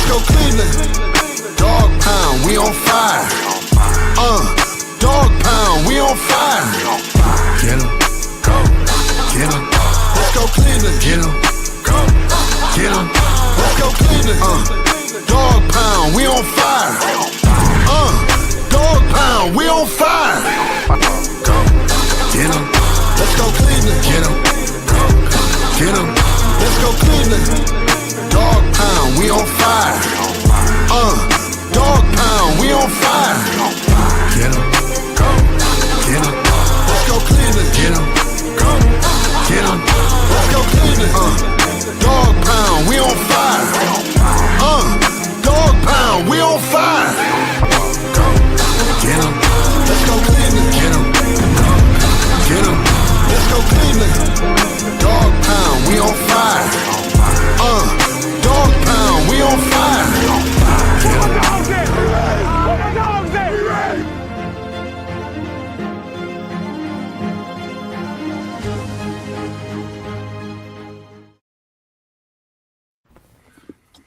go Cleveland. Dog pound, we on fire. Dog pound, we on fire. Get 'em, go, get 'em. Let's go Cleveland. Get 'em, go, get 'em. Let's go Cleveland. Dog pound, we on fire. Dog pound, we on fire. Go, get 'em. Let's go Cleveland. Get 'em, go, get 'em. Let's go Cleveland. Dog pound, we on fire. Dog pound, we on fire. Get 'em, go, get 'em. Let's go Cleveland. Get 'em, go, get 'em. Let's go Cleveland. Dog pound, we on fire. Dog pound, we on fire. Go, get 'em. Let's go Cleveland. Get 'em, go, get 'em. Let's go Cleveland. Dog pound, we on fire. Dog pound, we on fire. Get 'em.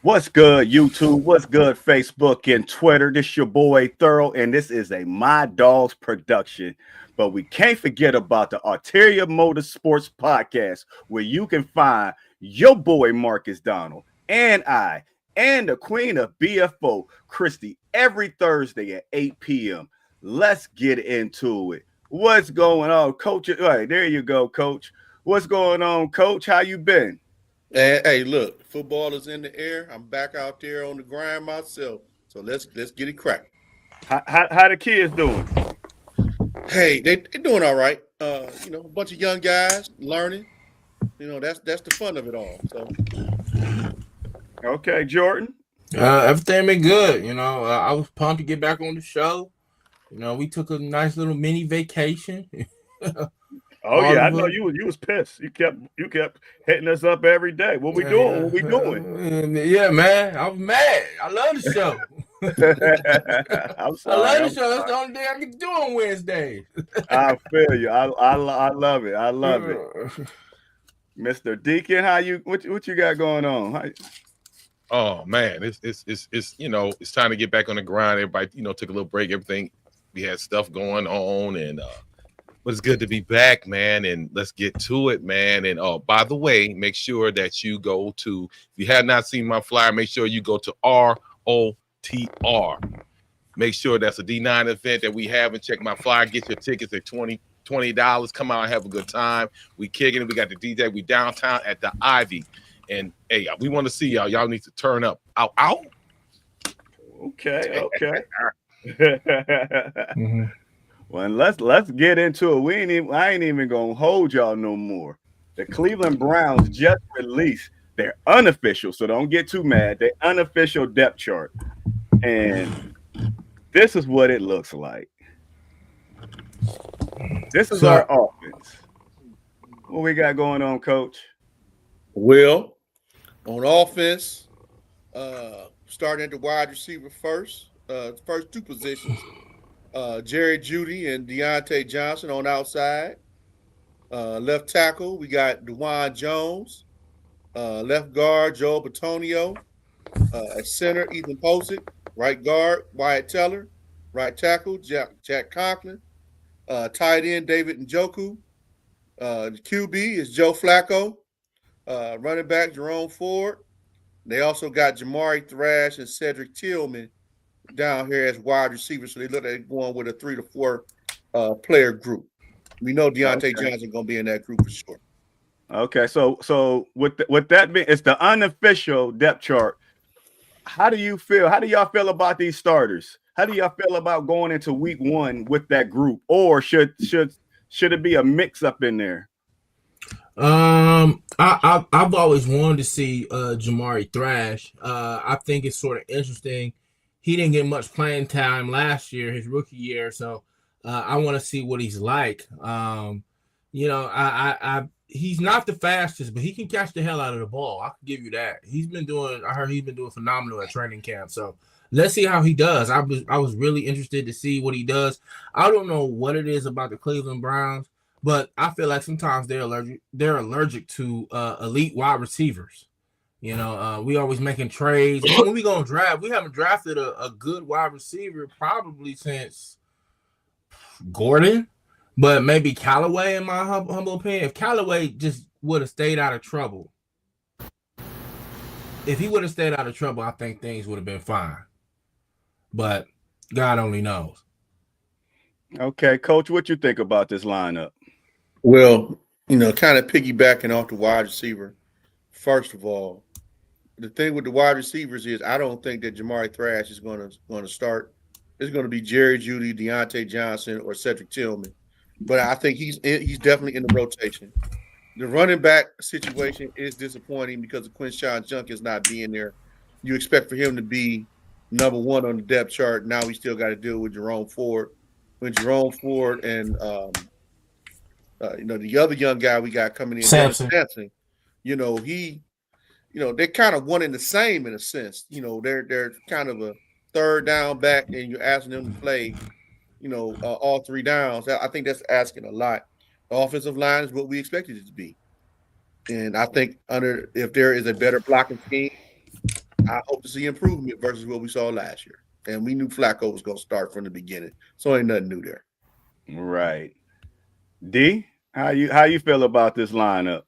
What's good, YouTube? What's good, Facebook and Twitter? This your boy Thorough, and this is a My Dogs production. But we can't forget about the Arteria Motorsports podcast, where you can find your boy Marcus Donald and I and the queen of BFO, Christy, every Thursday at 8 p.m. Let's get into it. What's going on, Coach? All right, there you go, Coach. What's going on, Coach? How you been? Hey, look, football is in the air. I'm back out there on the grind myself. So let's get it cracking. How the kids doing? Hey, they're doing all right. A bunch of young guys learning. That's the fun of it all. So okay, Jordan. Everything been good. I was pumped to get back on the show. We took a nice little mini vacation. Oh yeah, I know you was pissed. You kept hitting us up every day. What we doing? What we doing? Yeah, man. I was mad. I love the show. I'm sorry. I love the show. That's the only thing I can do on Wednesdays. I feel you. I love it. I love it. Mr. Deacon, what you got going on? Oh man, it's time to get back on the grind. Everybody, took a little break. Everything, we had stuff going on, and but it's good to be back, man, and let's get to it, man. And by the way, make sure that you go to, if you have not seen my flyer, make sure you go to ROTR. Make sure that's a D9 event that we have, and check my flyer. Get your tickets at $20. Come out and have a good time. We kicking it. We got the DJ. We downtown at the Ivy. And hey, we want to see y'all. Y'all need to turn up. Out. Okay. Mm-hmm. Well, let's get into it. I ain't even gonna hold y'all no more. The Cleveland Browns just released their unofficial, so don't get too mad, their unofficial depth chart. And this is what it looks like. This is our offense. What we got going on, Coach? Well, on offense, starting at the wide receiver first two positions. Jerry Jeudy and Deontay Johnson on outside. Left tackle, we got DeJuan Jones. Left guard, Joel Bitonio. At center, Ethan Posick. Right guard, Wyatt Teller. Right tackle, Jack Conklin. Tight end, David Njoku. The QB is Joe Flacco. Running back, Jerome Ford. They also got Jamari Thrash and Cedric Tillman down here as wide receivers, so they look at going with a 3 to 4 player group. We know Deontay Johnson going to be in that group for sure. Okay, so with that being, it's the unofficial depth chart. How do you feel? How do y'all feel about these starters? How do y'all feel about going into week 1 with that group, or should it be a mix up in there? I've always wanted to see Jamari Thrash. I think it's sort of interesting. He didn't get much playing time last year, his rookie year, so I want to see what he's like. He's not the fastest, but he can catch the hell out of the ball. I can give you that. I heard he's been doing phenomenal at training camp. So let's see how he does. I was really interested to see what he does. I don't know what it is about the Cleveland Browns, but I feel like sometimes they're allergic to elite wide receivers. You know, we always making trades. When we gonna draft? We haven't drafted a good wide receiver probably since Gordon, but maybe Callaway, in my humble opinion. If Callaway just would have stayed out of trouble, I think things would have been fine. But God only knows. Okay, Coach, what you think about this lineup? Well, kind of piggybacking off the wide receiver. First of all, the thing with the wide receivers is I don't think that Jamari Thrash is going to start. It's going to be Jerry Jeudy, Deontay Johnson, or Cedric Tillman. But I think he's definitely in the rotation. The running back situation is disappointing because of Quinshawn Junkins not being there. You expect for him to be number one on the depth chart. Now we still got to deal with Jerome Ford. When Jerome Ford and the other young guy we got coming in, Sampson, they're kind of one and the same in a sense. They're kind of a third down back, and you're asking them to play, all 3 downs. I think that's asking a lot. The offensive line is what we expected it to be, and I think if there is a better blocking scheme, I hope to see improvement versus what we saw last year. And we knew Flacco was going to start from the beginning, so ain't nothing new there. Right. D, how you feel about this lineup?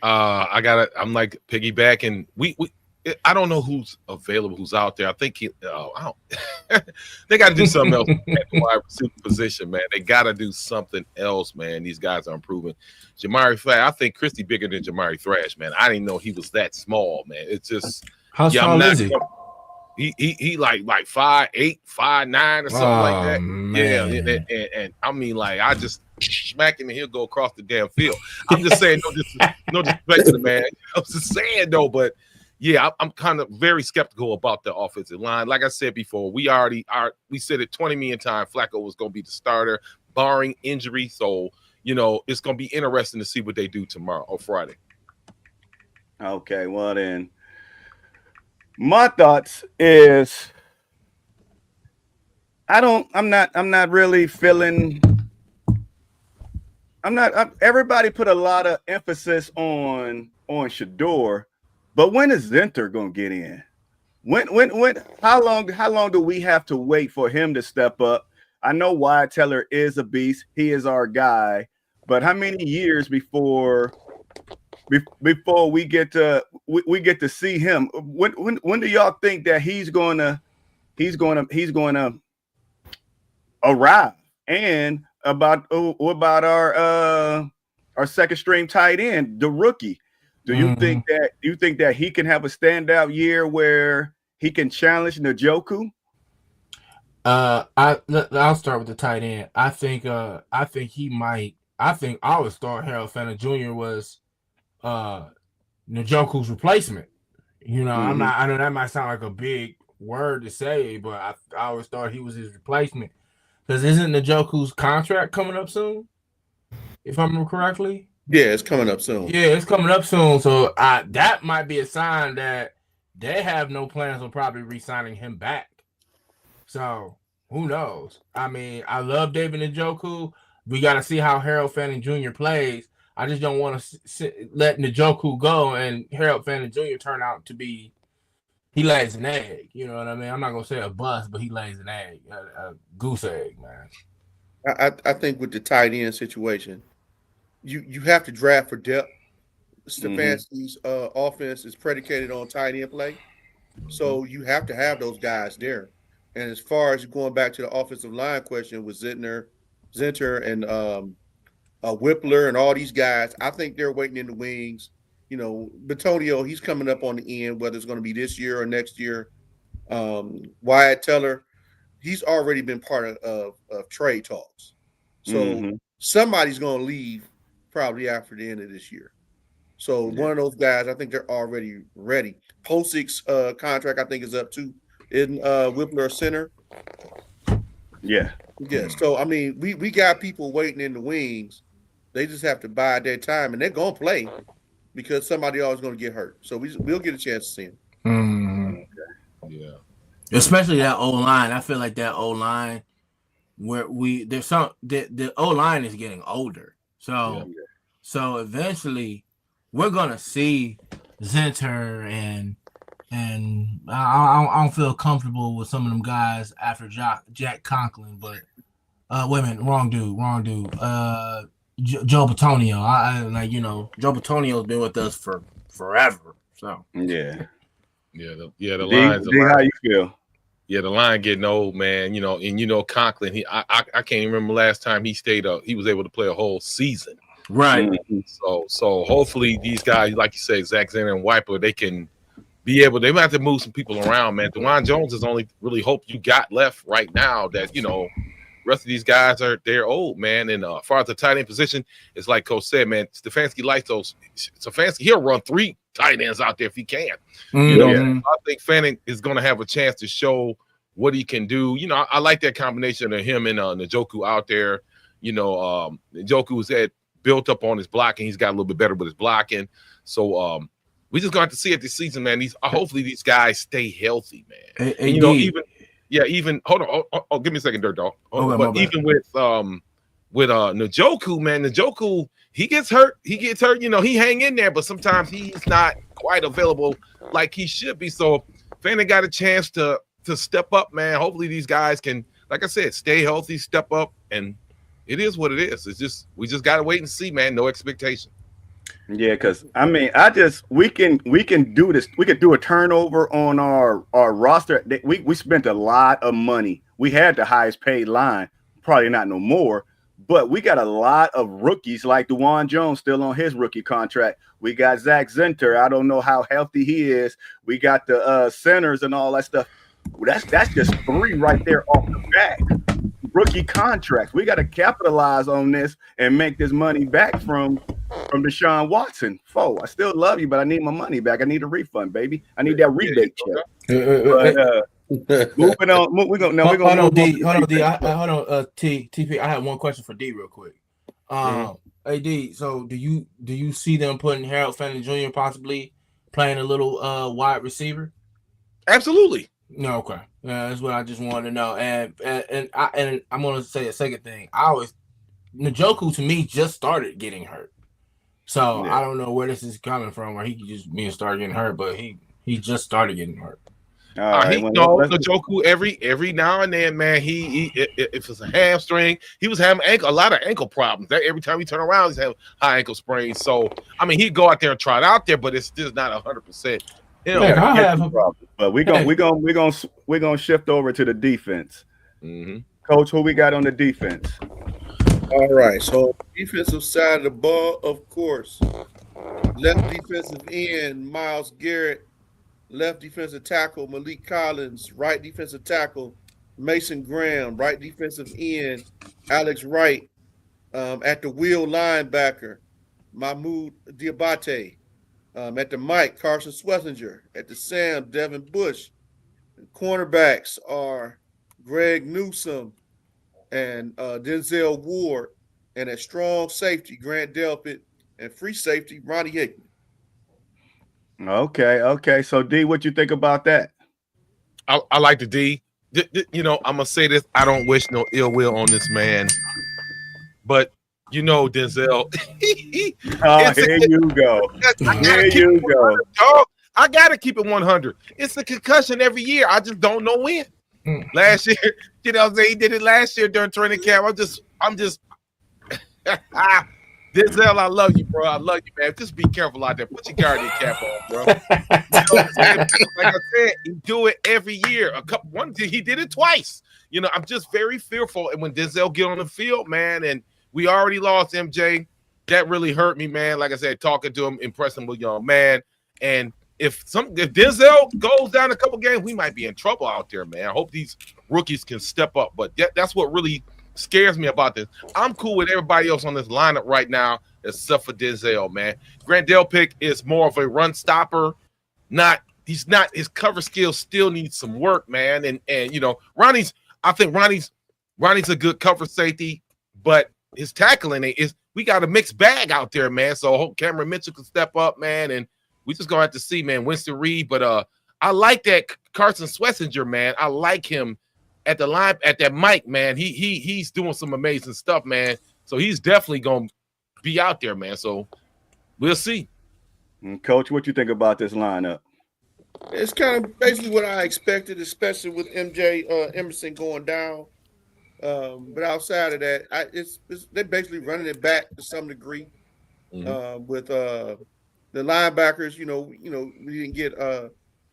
I'm like piggybacking. I don't know who's available, who's out there. I think they got to do something else at the wide receiver position, man. They got to do something else, man. These guys are improving. Jamari Thrash, I think Christy bigger than Jamari Thrash, man. I didn't know he was that small, man. It's just how small is he? He like 5'8", 5'9", or something like that. Man. Yeah, and I mean, like, I just smack him and he'll go across the damn field. I'm just saying, no disrespect to the man. I'm just saying though, but yeah, I'm kind of very skeptical about the offensive line. Like I said before, we said it 20 million times. Flacco was going to be the starter, barring injury. So it's going to be interesting to see what they do tomorrow or Friday. Okay, well then. My thoughts is I'm not really feeling everybody put a lot of emphasis on Shedeur, but when is Zinter gonna get in? When how long do we have to wait for him to step up? I know Wyatt Teller is a beast, he is our guy, but how many years before we get to see him? When do y'all think that he's gonna arrive? And about our second string tight end, the rookie. Do you think that he can have a standout year where he can challenge Njoku? I'll start with the tight end. I think he might. I think I would start Harold Fanta Jr. was Njoku's replacement. I know that might sound like a big word to say, but I always thought he was his replacement. Because isn't Njoku's contract coming up soon? If I remember correctly. Yeah, it's coming up soon. So that might be a sign that they have no plans on probably re-signing him back. So who knows? I mean, I love David Njoku. We got to see how Harold Fanning Jr. plays. I just don't want to let Njoku go and Harold Fanning Jr. turn out to be, he lays an egg. You know what I mean? I'm not going to say a bust, but he lays an egg, a goose egg, man. I think with the tight end situation, you have to draft for depth. Stefanski's offense is predicated on tight end play. So you have to have those guys there. And as far as going back to the offensive line question with Zinter and Whippler and all these guys, I think they're waiting in the wings. Batonio, he's coming up on the end, whether it's going to be this year or next year. Wyatt Teller, he's already been part of trade talks. So somebody's going to leave probably after the end of this year. So one of those guys, I think they're already ready. Posic's contract, I think, is up too. Isn't Whippler a center? Yeah. Yeah. So, I mean, we got people waiting in the wings. They just have to bide their time, and they're going to play because somebody always going to get hurt. So we'll get a chance to see him. Yeah. Especially that O-line. I feel like that O-line where the O-line is getting older. So eventually we're going to see Zenter and I don't feel comfortable with some of them guys after Jack Conklin, but wait a minute, wrong dude. Joe Batonio. I like Joe Batonio's been with us for forever. So Yeah. The D, lines. D, how you feel? Yeah, the line getting old, man. And Conklin. I can't even remember last time he stayed up. He was able to play a whole season. right. So hopefully these guys, like you say, Zach Zenner and Wiper, they can be able. They might have to move some people around, man. DeJuan Jones is the only really hope you got left right now. That rest of these guys they're old, man. And as far as the tight end position, it's like Coach said, man. Stefanski likes those. Stefanski, he'll run 3 tight ends out there if he can. I think Fanning is going to have a chance to show what he can do. I like that combination of him and Njoku out there. Njoku's built up on his blocking. He's got a little bit better with his blocking. So we just going to have to see it this season, man. Hopefully these guys stay healthy, man. Even hold on, give me a second, Dirt Dog. Even with Njoku, man, Njoku, he gets hurt. He hang in there, but sometimes he's not quite available like he should be. So Fanning got a chance to step up, man. Hopefully these guys can, like I said, stay healthy, step up, and it is what it is. It's just we just gotta wait and see, man. No expectation. Yeah, because we can do this. We could do a turnover on our roster. We spent a lot of money. We had the highest paid line, probably not no more, but we got a lot of rookies like DeJuan Jones still on his rookie contract. We got Zach Zinter. I don't know how healthy he is. We got the centers and all that stuff. That's just 3 right there off the bat. Rookie contracts. We got to capitalize on this and make this money back from Deshaun Watson. I still love you, but I need my money back. I need a refund, baby. I need that rebate check. Moving on. We're gonna hold on, D. TP. I have one question for D real quick. Hey D, so do you see them putting Harold Fanning Jr. possibly playing a little wide receiver? Absolutely. No, okay. That's what I just wanted to know. And I'm gonna say a second thing. Njoku to me just started getting hurt. So I don't know where this is coming from, where he could just start getting hurt, but he just started getting hurt. Njoku every now and then, man. If it's a hamstring, he was having a lot of ankle problems. Every time he turn around, he's having high ankle sprains. So he'd go out there and try it out there, but it's still not 100%. But we're gonna shift over to the defense. Coach, who we got on the defense? All right, so defensive side of the ball, of course, left defensive end Myles Garrett, left defensive tackle Malik Collins, right defensive tackle Mason Graham, right defensive end Alex Wright, at the wheel linebacker Mahmoud Diabate, at the Mike Carson Schlesinger, at the Sam Devin Bush. The cornerbacks are Greg Newsome and Denzel Ward, and at strong safety Grant Delpit, and free safety Ronnie Hickman. Okay. So D, what you think about that? I like the D. I'm gonna say this. I don't wish no ill will on this man, but Denzel. Here you go. I gotta keep it 100. It's a concussion every year. I just don't know when. Last year, he did it last year during training camp. I'm just Denzel, I love you, bro. I love you, man. Just be careful out there. Put your guardian cap on, bro. Like I said, he do it every year. He did it twice. I'm just very fearful. And when Denzel get on the field, man, and we already lost MJ, that really hurt me, man. Like I said, talking to him, impressing with young man. And if Denzel goes down a couple games, we might be in trouble out there, man. I hope these rookies can step up. But that's what really scares me about this. I'm cool with everybody else on this lineup right now, except for Denzel, man. Grant Delpit is more of a run stopper. He's not. His cover skills still need some work, man. And I think Ronnie's a good cover safety, but his tackling is. We got a mixed bag out there, man. So I hope Cameron Mitchell can step up, man. And we just gonna have to see, man. Winston Reed, but I like that Carson Schlesinger, man. I like him at the line, at that mic, man. He's doing some amazing stuff, man. So he's definitely gonna be out there, man. So we'll see. And Coach, what you think about this lineup? It's kind of basically what I expected, especially with Emerson going down. But outside of that, they're basically running it back to some degree. With the linebackers, we didn't get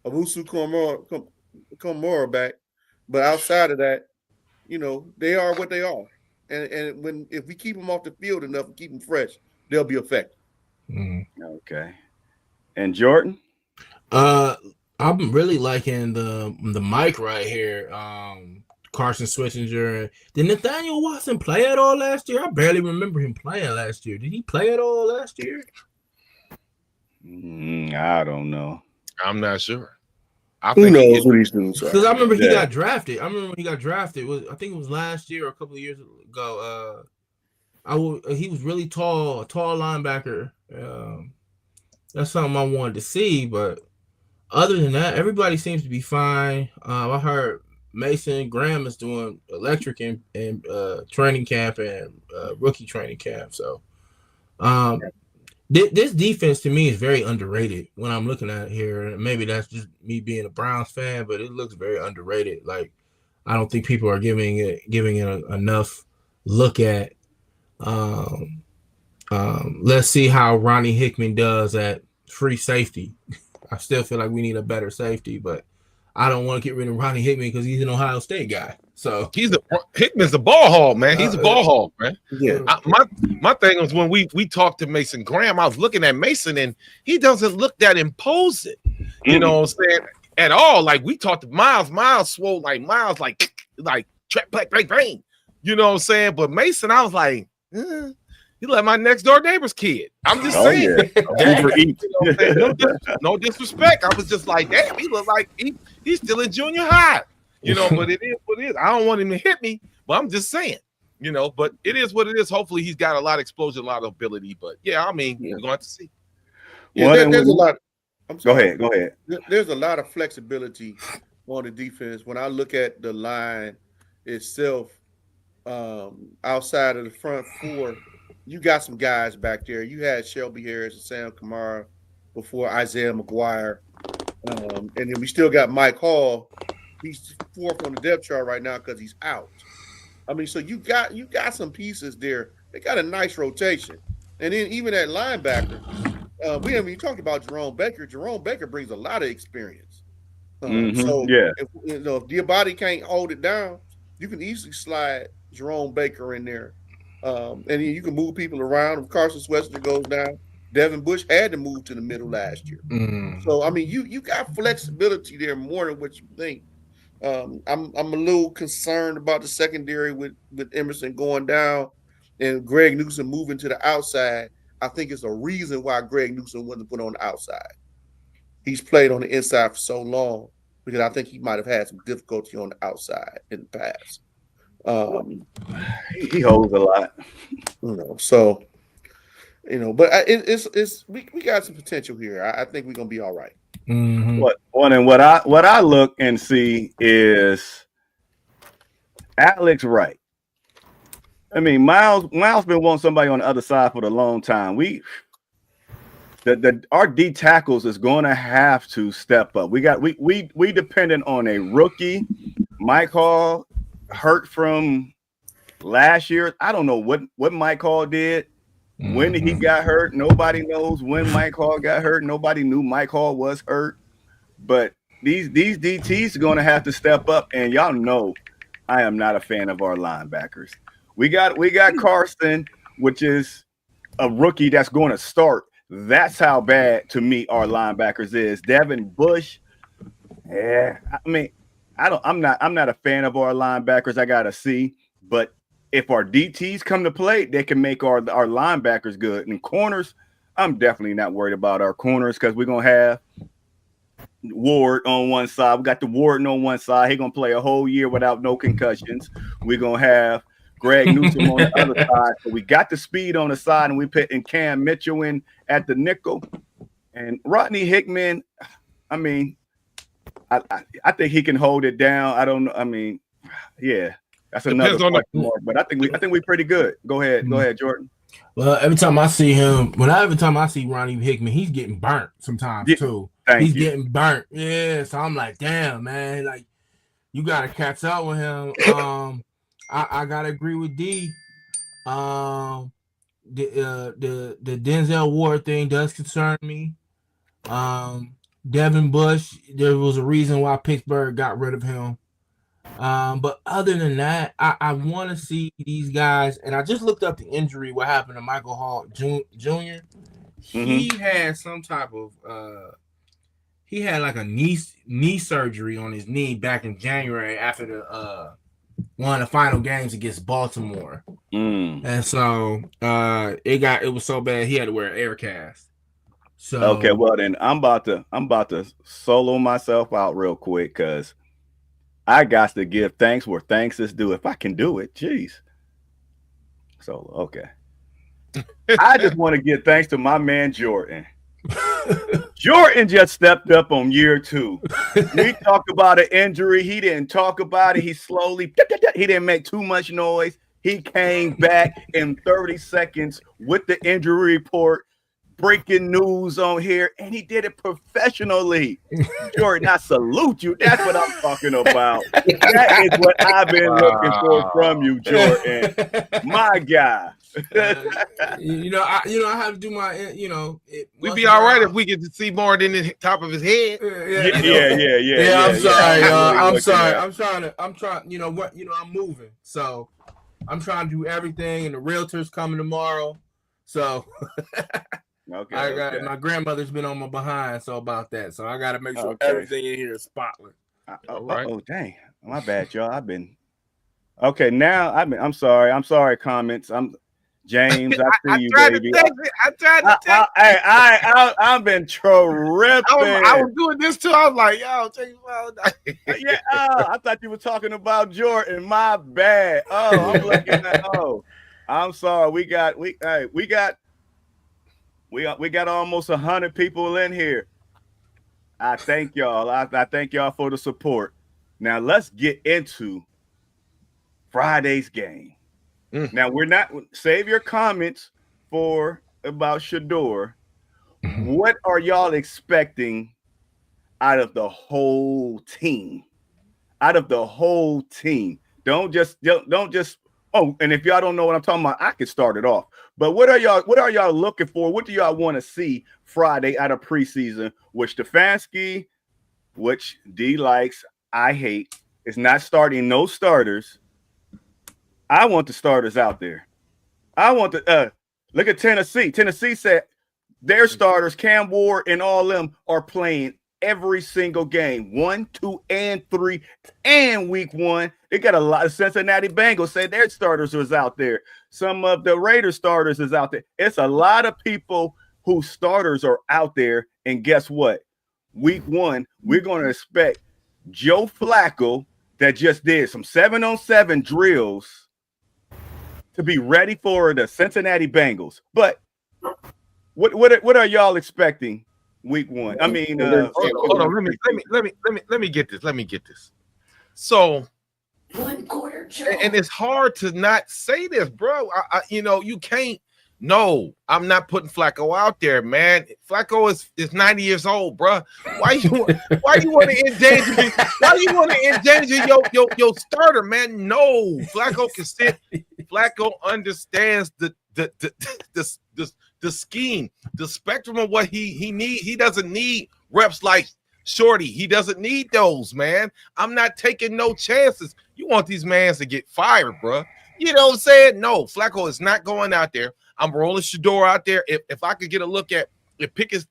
Owusu Komora back, but outside of that, they are what they are, and if we keep them off the field enough and keep them fresh, they'll be effective. Okay. And Jordan? I'm really liking the mic right here. Carson Switzinger. Did Nathaniel Watson play at all last year? I barely remember him playing last year. Did he play at all last year? I don't know. I'm not sure. Who knows what he's doing? Because I remember he got drafted. I think it was last year or a couple of years ago. He was really tall, a tall linebacker. That's something I wanted to see, but other than that, everybody seems to be fine. I heard Mason Graham is doing electric and training camp and rookie training camp. So this defense to me is very underrated when I'm looking at it here. Maybe that's just me being a Browns fan, but it looks very underrated. Like I don't think people are giving it enough look at. Let's see how Ronnie Hickman does at free safety. I still feel like we need a better safety, but I don't want to get rid of Ronnie Hickman because he's an Ohio State guy. So Hickman's a ball hog, man. He's a ball hog, man. Yeah. My thing was when we talked to Mason Graham, I was looking at Mason and he doesn't look that imposing. You know what I'm saying? At all. Like we talked to Miles swole like Miles like trap bang. You know what I'm saying? But Mason, I was like, you like my next door neighbor's kid. I'm just saying. Yeah. No disrespect. I was just like, damn, he look like he's still in junior high. But it is what it is. I don't want him to hit me, but I'm just saying, but it is what it is. Hopefully he's got a lot of explosion, a lot of ability. But yeah, I mean, we're going to have to see. Yeah, there's a lot. Go ahead. There's a lot of flexibility on the defense. When I look at the line itself, outside of the front four, you got some guys back there. You had Shelby Harris and Sam Kamara before Isaiah McGuire. And then we still got Mike Hall. He's fourth on the depth chart right now because he's out. I mean, so you got some pieces there. They got a nice rotation. And then even at linebacker, we haven't even talked about Jerome Baker. Jerome Baker brings a lot of experience. So if Diabate can't hold it down, you can easily slide Jerome Baker in there. And then you can move people around. If Carson Switzinger goes down, Devin Bush had to move to the middle last year. So I mean, you got flexibility there more than what you think. I'm a little concerned about the secondary with Emerson going down and Greg Newsom moving to the outside. I think it's a reason why Greg Newsom wasn't put on the outside. He's played on the inside for so long because I think he might have had some difficulty on the outside in the past. He holds a lot, So, but we got some potential here. I think we're gonna be all right. What I look and see is Alex Wright. I mean, Miles been wanting somebody on the other side for a long time. Our D tackles is going to have to step up. We dependent on a rookie, Mike Hall. Hurt from last year. I don't know what Mike Hall did. When he got hurt, nobody knows. When Mike Hall got hurt, nobody knew Mike Hall was hurt. But these DTs are going to have to step up. And y'all know I am not a fan of our linebackers. We got Carson, which is a rookie that's going to start. That's how bad to me our linebackers is. Devin Bush. Yeah, I mean, I'm not a fan of our linebackers. I gotta see, but if our DTs come to play, they can make our linebackers good. And corners, I'm definitely not worried about our corners because we're gonna have Ward on one side. We got the Warden on one side. He's gonna play a whole year without no concussions. We're gonna have Greg Newsom on the other side. So we got the speed on the side, and we put in Cam Mitchell in at the nickel. And Rodney Hickman, I mean, I think he can hold it down. I don't know. I mean, yeah, that's another question mark, but I think we're pretty good. Go ahead, Jordan. Well, every time I see Ronnie Hickman, he's getting burnt sometimes Yeah, too. thank He's you. getting burnt. Yeah, so I'm like, damn, man, like you gotta catch up with him. I gotta agree with D. The Denzel Ward thing does concern me. Devin Bush, there was a reason why Pittsburgh got rid of him. But other than that, I want to see these guys. And I just looked up the injury. What happened to Michael Hall Jr.? He had some type of he had like a knee surgery on his knee back in January after the one of the final games against Baltimore. And so it was so bad he had to wear an air cast. So Okay, well then I'm about to solo myself out real quick because I got to give thanks where thanks is due. If I can do it, jeez. So okay. I just want to give thanks to my man Jordan. Jordan just stepped up on year 2. We talked about an injury. He didn't talk about it. He didn't make too much noise. He came back in 30 seconds with the injury report, breaking news on here, and he did it professionally. Jordan, I salute you. That's what I'm talking about. That is what I've been looking for from you, Jordan. My guy. I have to do my, We'd be all right if we get to see more than the top of his head. Yeah. I'm sorry, I'm sorry. I'm trying. I'm moving, so I'm trying to do everything, and the realtor's coming tomorrow, so. Okay. My grandmother's been on my behind, so about that. So I got to make sure everything in here is spotless. Oh, dang. My bad, y'all. Okay, now I'm sorry, comments. I'm James. I see you, baby. I tried to text. I've been tripping. I was doing this too. I was like, yo, yeah. I thought you were talking about Jordan. My bad. Oh, I'm looking at. Oh, I'm sorry. We got almost 100 people in here. I thank y'all. I thank y'all for the support. Now let's get into Friday's game. Now we're not save your comments for about Shedeur. What are y'all expecting out of the whole team? Don't just oh, and if y'all don't know what I'm talking about, I can start it off. But what are y'all looking for? What do y'all want to see Friday out of preseason? Which Stefanski, which D likes, I hate, is not starting no starters. I want the starters out there. I want the look at Tennessee. Tennessee said their starters, Cam Ward and all them, are playing every single game, 1, 2, and 3, and week 1. They got a lot of Cincinnati Bengals say their starters was out there. Some of the Raiders starters is out there. It's a lot of people whose starters are out there. And guess what? Week 1, we're going to expect Joe Flacco that just did some 7-on-7 drills to be ready for the Cincinnati Bengals. But what are y'all expecting week 1? I mean, hold on. Let me get this. So 1 quarter, Joe. And it's hard to not say this, bro. You can't. No, I'm not putting Flacco out there, man. Flacco is 90 years old, bro. Why you want to endanger? Why you want to endanger your starter, man? No, Flacco can sit. Flacco understands the scheme, the spectrum of what he needs. He doesn't need reps like Shorty. He doesn't need those, man. I'm not taking no chances. You want these mans to get fired, bro. You know what I'm saying? No, Flacco is not going out there. I'm rolling Shedeur out there. If I could get a look at if Pickett,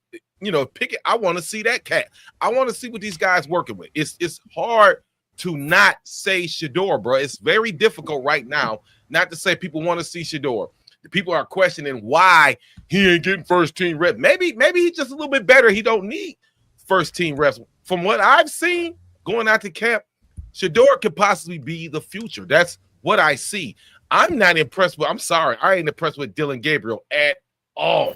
I want to see that cat. I want to see what these guys working with. It's hard to not say Shedeur, bro. It's very difficult right now not to say people want to see Shedeur. The people are questioning why he ain't getting first team reps. Maybe he's just a little bit better. He don't need first team reps. From what I've seen going out to camp, Shedeur could possibly be the future. That's what I see. I'm not impressed with. I'm sorry, I ain't impressed with Dillon Gabriel at all.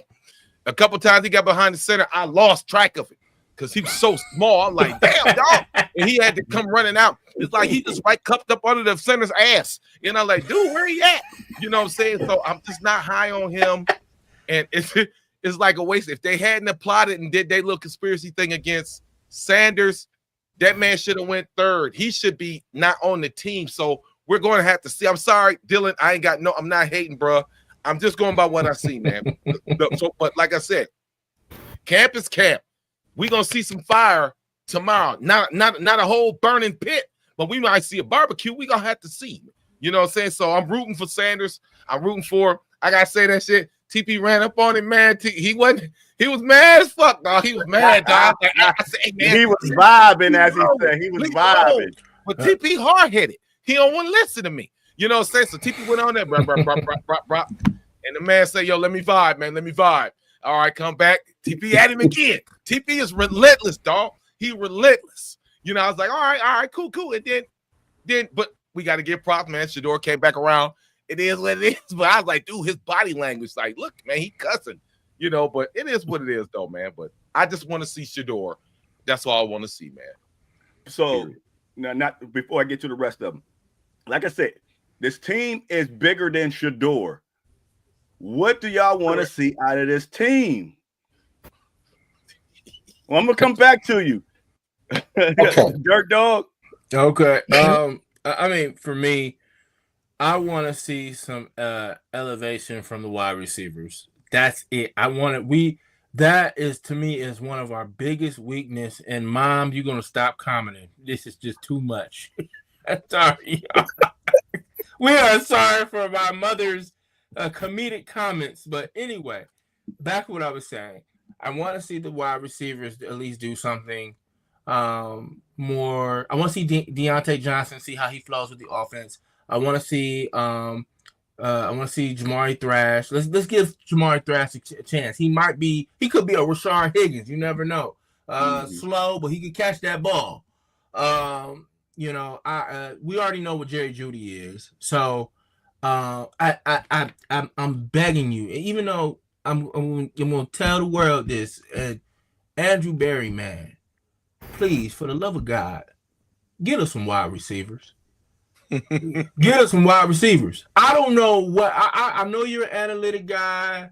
A couple times he got behind the center, I lost track of it. because he was so small. I'm like, damn, dog. And he had to come running out. It's like he just right cupped up under the center's ass. And I'm like, dude, where he at? You know what I'm saying? So I'm just not high on him. And it's like a waste. If they hadn't applied it and did their little conspiracy thing against Sanders, that man should have went third. He should be not on the team. So we're going to have to see. I'm sorry, Dillon. I'm not hating, bro. I'm just going by what I see, man. But like I said, camp is camp. We're going to see some fire tomorrow. Not a whole burning pit, but we might see a barbecue. We're going to have to see. You know what I'm saying? So I'm rooting for Sanders. I'm rooting for, I got to say that shit. TP ran up on him, man. He was mad as fuck, dog. He was mad, dog. I said, hey, man, he was vibing, as he said. He was vibing. But TP hard-headed. He don't want to listen to me. You know what I'm saying? So TP went on there, bro. And the man said, yo, let me vibe, man. Let me vibe. All right, come back. TP at him again. TP is relentless, dog. He relentless. You know, I was like, all right, cool. And then, but we got to give props, man. Shedeur came back around. It is what it is. But I was like, dude, his body language, like, look, man, he cussing. You know, but it is what it is, though, man. But I just want to see Shedeur. That's all I want to see, man. So, now, not before I get to the rest of them, like I said, this team is bigger than Shedeur. What do y'all want to see out of this team? Well, I'm gonna come back to you. Okay. Dirt Dog. Okay. I mean, for me, I want to see some elevation from the wide receivers. That's it. That is, to me, is one of our biggest weakness. And Mom, you're gonna stop commenting. This is just too much. Sorry. We are sorry for my mother's comedic comments, but anyway, back to what I was saying. I want to see the wide receivers at least do something more. I want to see Deontay Johnson, see how he flows with the offense. I want to see Jamari Thrash. Let's give Jamari Thrash a chance. He could be a Rashard Higgins. You never know. Slow, but he could catch that ball. You know, we already know what Jerry Jeudy is. So I'm begging you, even though I'm gonna tell the world this, Andrew Berry, man, please, for the love of God, get us some wide receivers. Get us some wide receivers. I don't know what I know you're an analytic guy,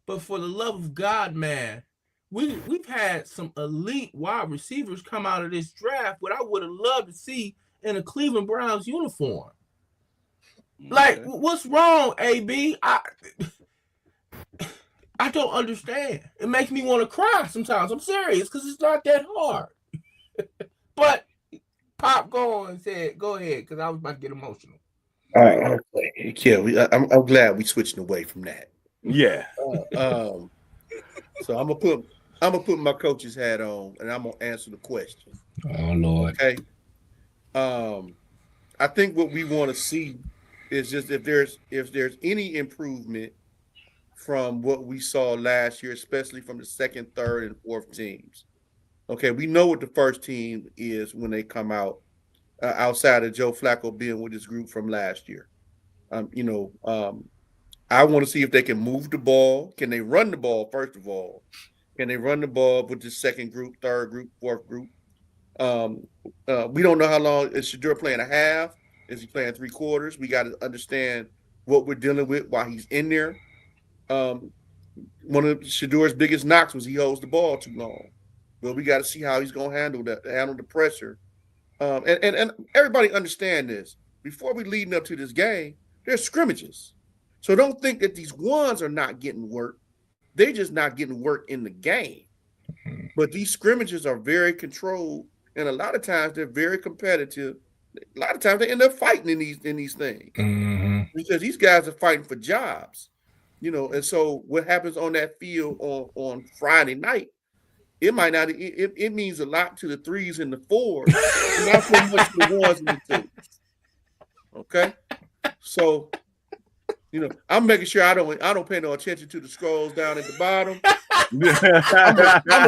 but for the love of God, man, we've had some elite wide receivers come out of this draft, what I would have loved to see in a Cleveland Browns uniform. Like, what's wrong, AB? I don't understand. It makes me want to cry sometimes. I'm serious, because it's not that hard. But Pop, go ahead, because I was about to get emotional. All right, yeah, I'm glad we switching away from that. Yeah. So I'm gonna put my coach's hat on, and I'm gonna answer the question. Oh Lord. Okay. I think what we want to see is just if there's any improvement from what we saw last year, especially from the second, third, and fourth teams. Okay, we know what the first team is when they come out, outside of Joe Flacco being with his group from last year. I want to see if they can move the ball. Can they run the ball, first of all? Can they run the ball with the second group, third group, fourth group? We don't know how long is Shedeur playing a half. Is he playing 3/4? We got to understand what we're dealing with while he's in there. One of Shedeur's biggest knocks was he holds the ball too long. But we got to see how he's going to handle the pressure. And everybody understand this. Before we leading up to this game, there's scrimmages. So don't think that these ones are not getting work. They're just not getting work in the game. But these scrimmages are very controlled, and a lot of times they're very competitive. A lot of times they end up fighting in these things because these guys are fighting for jobs, you know. And so what happens on that field on Friday night, it might not. It means a lot to the 3s and the 4s, not so much to the 1s and the 2s. Okay, so you know, I'm making sure I don't pay no attention to the scrolls down at the bottom. I'm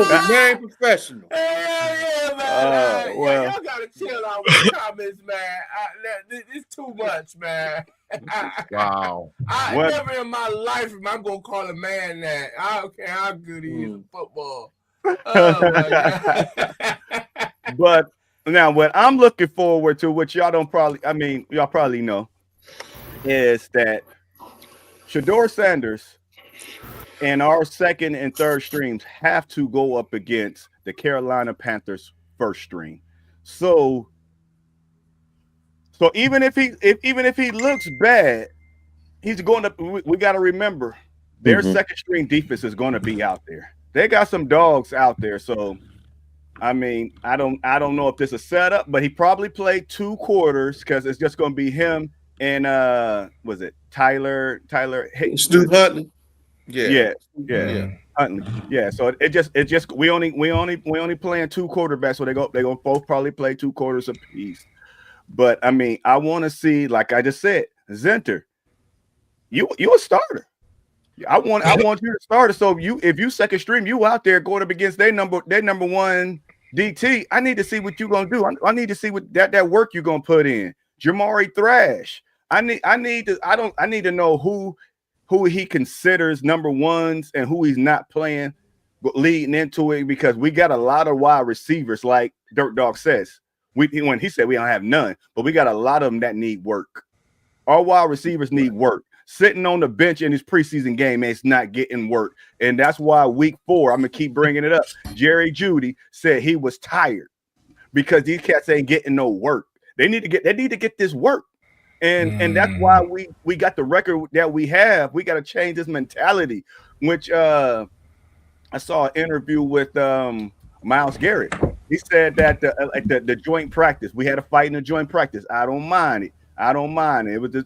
a very professional. Yeah, man. Well, y'all gotta chill out with the comments, man. It's too much, man. Wow. Never in my life am I gonna call a man that. I don't care how good he is in football. Oh my god. But now, what I'm looking forward to, which y'all probably know, is that Shedeur Sanders and our second and third streams have to go up against the Carolina Panthers first string. So even if he looks bad, he's going to. We got to remember their second string defense is going to be out there. They got some dogs out there. So I mean, I don't know if this is set up, but he probably played 2 quarters because it's just going to be him and was it Tyler Stu Huntley? Yeah. Huntley. Yeah. So it just we only playing 2 quarterbacks, so they gonna both probably play 2 quarters apiece. But I mean, I want to see, like I just said, Zenter, you a starter. I want you to start. So if you second stream, you out there going up against their number 1 DT. I need to see what you're gonna do. I need to see what that work you're gonna put in. Jamari Thrash. I need to know who he considers number 1s and who he's not playing leading into it, because we got a lot of wide receivers, like Dirt Dog says. When he said we don't have none, but we got a lot of them that need work. Our wide receivers need work. Sitting on the bench in his preseason game, it's not getting work. And that's why week 4, I'm going to keep bringing it up. Jerry Jeudy said he was tired because these cats ain't getting no work. They need to get this work. And that's why we got the record that we have. We got to change this mentality, which I saw an interview with Myles Garrett. He said that the joint practice, we had a fight in the joint practice. I don't mind it.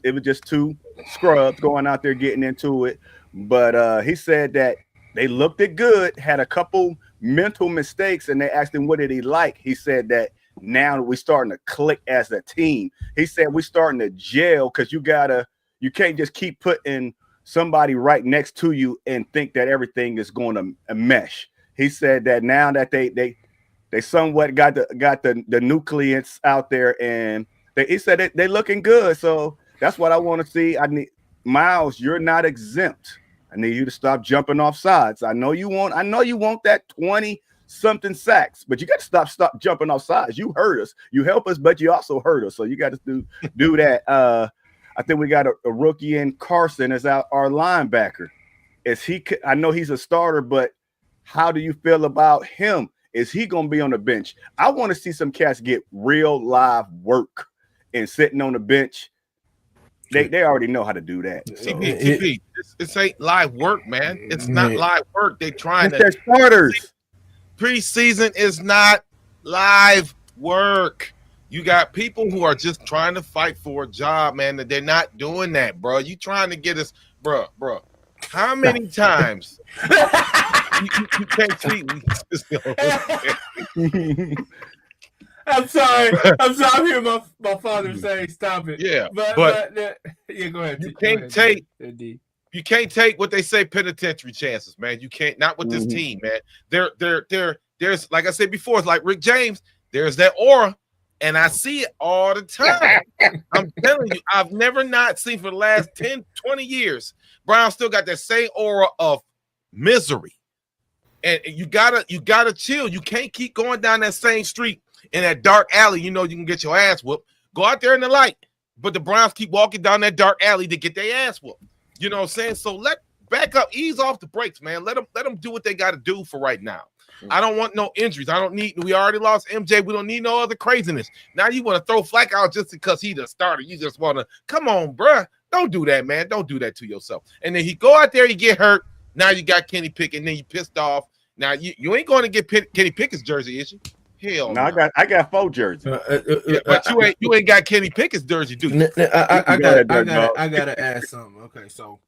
It was just 2 scrubs going out there getting into it. But he said that they looked it good, had a couple mental mistakes, and they asked him what did he like. He said that now we're starting to click as a team. He said we're starting to gel because you can't just keep putting somebody right next to you and think that everything is going to mesh. He said that now that they somewhat got the nucleus out there, and he said they looking good. So that's what I want to see. I need Myles, you're not exempt. I need you to stop jumping off sides. I know you want that 20-something sacks, but you got to stop jumping off sides. You hurt us. You help us, but you also hurt us. So you got to do that. I think we got a rookie in Carson as our linebacker. I know he's a starter, but how do you feel about him? Is he going to be on the bench? I want to see some cats get real live work and sitting on the bench. They already know how to do that. So. This ain't live work, man. It's not live work. They trying to. They're starters. Preseason is not live work. You got people who are just trying to fight for a job, man. That they're not doing that, bro. You trying to get us, bro. How many times you can't tweet me? I'm sorry. I'm hearing my father say, "Stop it." Yeah, but yeah, go ahead. You can't take what they say penitentiary chances, man. You can't, not with this team, man. There's like I said before, it's like Rick James. There's that aura, and I see it all the time. I'm telling you, I've never not seen for the last 10, 20 years. Brown still got that same aura of misery, and you gotta chill. You can't keep going down that same street in that dark alley. You know you can get your ass whooped. Go out there in the light, but the Browns keep walking down that dark alley to get their ass whooped. You know what I'm saying? So back up, ease off the brakes, man. Let them do what they got to do for right now. I don't want no injuries. We already lost MJ. We don't need no other craziness. Now you want to throw Flack out just because he's the starter. You just want to, come on, bruh. Don't do that, man. Don't do that to yourself. And then he go out there, you get hurt. Now you got Kenny Pickett, and then you pissed off. Now you ain't going to get Kenny Pickett's jersey, is you? Hell no. I got 4 jerseys. But you ain't got Kenny Pickett's jersey, do you? I gotta add something. Okay, so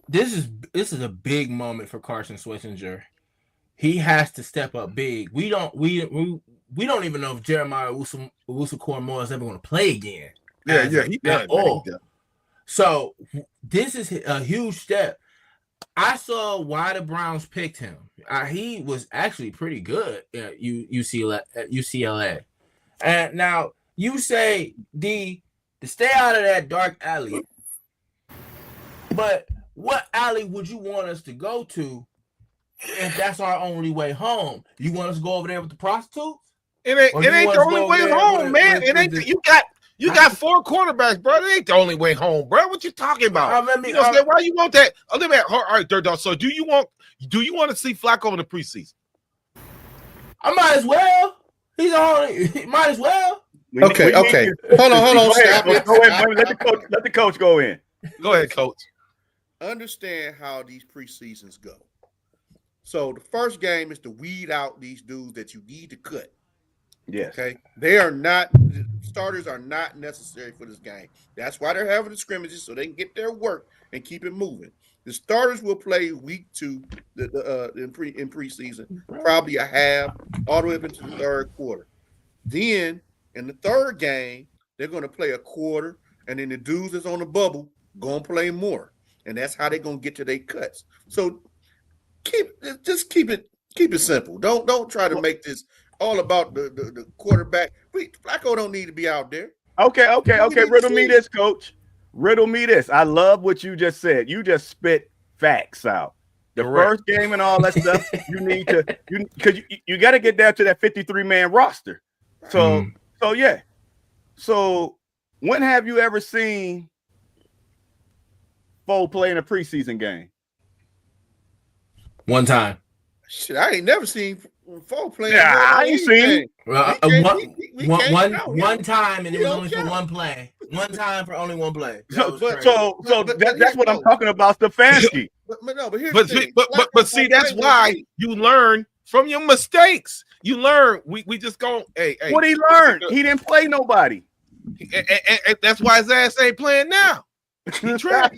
this is a big moment for Carson Switzinger. He has to step up big. We don't even know if Jeremiah Owusu-Koramoah is ever going to play again. Yeah, he done. So this is a huge step. I saw why the Browns picked him. He was actually pretty good at UCLA. And now you say to stay out of that dark alley. But what alley would you want us to go to if that's our only way home, you want us to go over there with the prostitutes? It ain't the only way home, man. You got 4 quarterbacks, bro. It ain't the only way home, bro. What you talking about? Why you want that? All right, Dirt Dog. So do you want to see Flacco in the preseason? I might as well. Might as well. Okay. Hold on. Stop it. Go ahead, let the coach go in. Go ahead, coach. Understand how these preseasons go. So the first game is to weed out these dudes that you need to cut. Yes. Okay. Starters are not necessary for this game. That's why they're having the scrimmages so they can get their work and keep it moving. The starters will play week 2 in preseason, probably a half, all the way up into the third quarter. Then in the third game, they're going to play a quarter, and then the dudes that's on the bubble going to play more. And that's how they're going to get to their cuts. So keep it simple. Don't try to make this all about the quarterback. Flacco don't need to be out there. Okay. Riddle me this, coach. Riddle me this. I love what you just said. You just spit facts out. The first game and all that stuff, you need to because you got to get down to that 53-man roster. So yeah. So when have you ever seen Foe play in a preseason game? One time. Shit, I ain't never seen Foe play. Yeah, I ain't seen it. One time, and it was only for one play. One time for only one play. So that's what I'm talking about, Stefanski. But see, that's why you learn from your mistakes. You learn. We just go. Hey. What he learned? He didn't play nobody. And that's why his ass ain't playing now. He trash.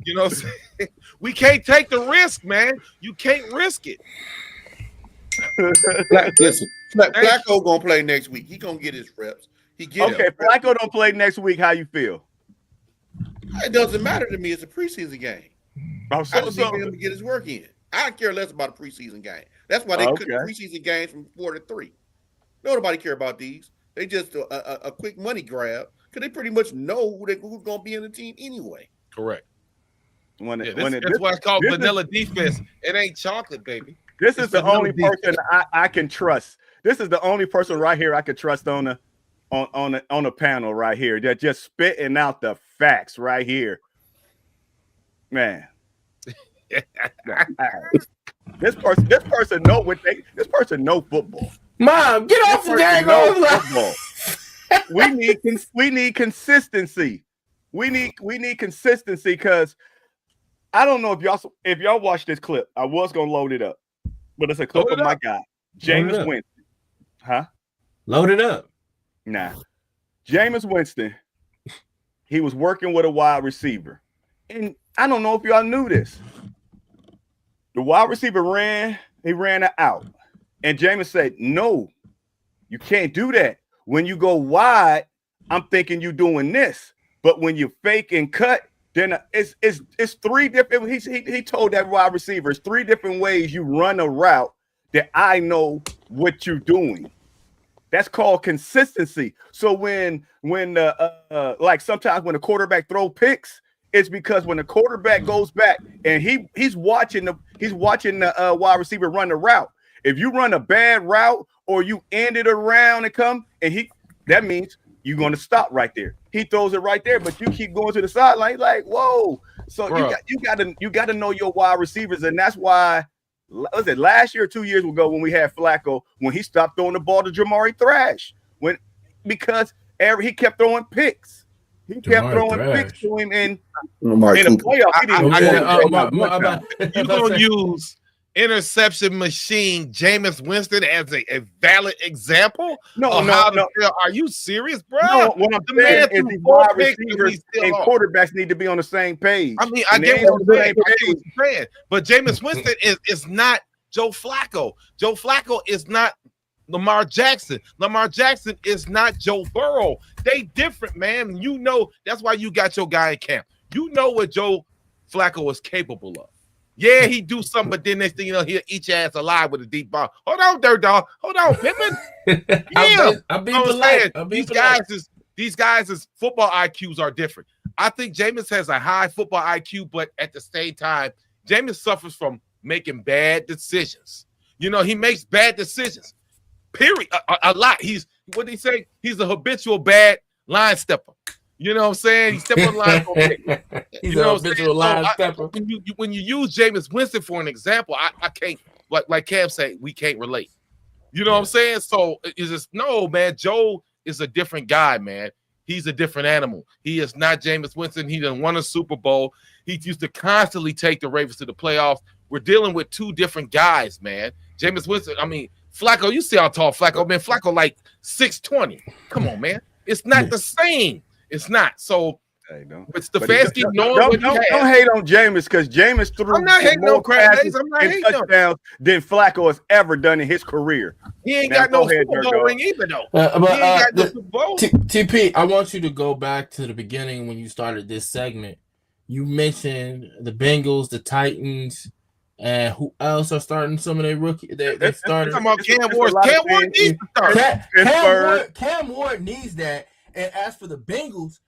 You know what I'm saying? We can't take the risk, man. You can't risk it. Listen, Flacco gonna play next week. He gonna get his reps. Flacco don't play next week. How you feel? It doesn't matter to me. It's a preseason game. I just need him to get his work in. I care less about a preseason game. That's why they cut the preseason games from 4 to 3. Nobody care about these. They just a quick money grab because they pretty much know who's gonna be in the team anyway. Correct. That's why it's called vanilla defense. It ain't chocolate, baby. This is the only person I can trust. This is the only person right here I can trust on the panel right here. They're just spitting out the facts right here. Man. This person know football. Mom, get off the dang football. We need consistency. We need consistency because I don't know if y'all watched this clip. I was gonna load it up, but it's a clip of my guy, Jameis Winston. Huh? Load it up. Nah. Jameis Winston, he was working with a wide receiver. And I don't know if y'all knew this. The wide receiver ran it out. And Jameis said, no, you can't do that. When you go wide, I'm thinking you're doing this. But when you fake and cut, then it's 3 different. He told that wide receiver, it's 3 different ways you run a route that I know what you're doing. That's called consistency. So when like sometimes when a quarterback throw picks, it's because when the quarterback goes back and he's watching the wide receiver run the route. If you run a bad route or you end it around and come and that means you're going to stop right there. He throws it right there, but you keep going to the sideline. Like, whoa! So you got to know your wide receivers, and that's why. Was it last year or 2 years ago when we had Flacco when he stopped throwing the ball to Jamari Thrash because he kept throwing picks. He kept throwing picks to him in the playoffs. You're going to use interception machine Jameis Winston as a valid example? No. Are you serious, bro? No, what I'm saying is the wide receivers and quarterbacks need to be on the same page. I mean, I get what you're saying, but Jameis Winston is not Joe Flacco. Joe Flacco is not Lamar Jackson. Lamar Jackson is not Joe Burrow. They different, man. You know, that's why you got your guy in camp. You know what Joe Flacco is capable of. Yeah, he do something, but then next thing you know, he'll eat your ass alive with a deep ball. Hold on, Dirt Dog. Hold on, Pippin. Yeah, I'm being polite. These guys' football IQs are different. I think Jameis has a high football IQ, but at the same time, Jameis suffers from making bad decisions. He makes bad decisions. Period. A lot. He's what did he say? He's a habitual bad line stepper. You know what I'm saying? He stepped on the line. Okay. He's a habitual line stepper. When you use Jameis Winston for an example, I can't like Cam say, we can't relate. You know what I'm saying? So it's just no, man. Joe is a different guy, man. He's a different animal. He is not Jameis Winston. He done won a Super Bowl. He used to constantly take the Ravens to the playoffs. We're dealing with two different guys, man. Jameis Winston, I mean, Flacco, you see how tall Flacco, man. Flacco like 6'20". Come on, man. It's not the same. It's not. So it's the Stefanski knowing don't hate on Jameis because Jameis threw I'm not hating on passes I'm not hating touchdowns than Flacco has ever done in his career. He ain't got no Super Bowl ring either, though. He ain't got no Super Bowl. TP, I want you to go back to the beginning when you started this segment. You mentioned the Bengals, the Titans, and who else are starting some of their rookies? They started. Talking about Cam Ward. Cam Ward needs to start. Cam Ward needs that. And as for the Bengals,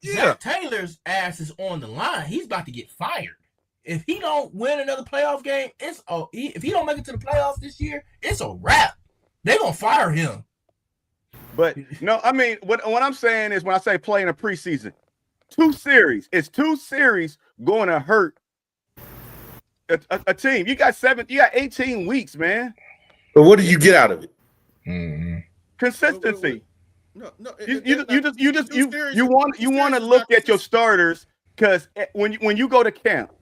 Zach Taylor's ass is on the line. He's about to get fired. If he don't win another playoff game, if he don't make it to the playoffs this year, it's a wrap. They're gonna fire him. But no, I mean, what I'm saying is when I say play in a preseason, 2 series. It's 2 series going to hurt a team. You got 18 weeks, man. But what did you get out of it? Mm-hmm. Consistency. No. You want to look at your starters because when you go to camp,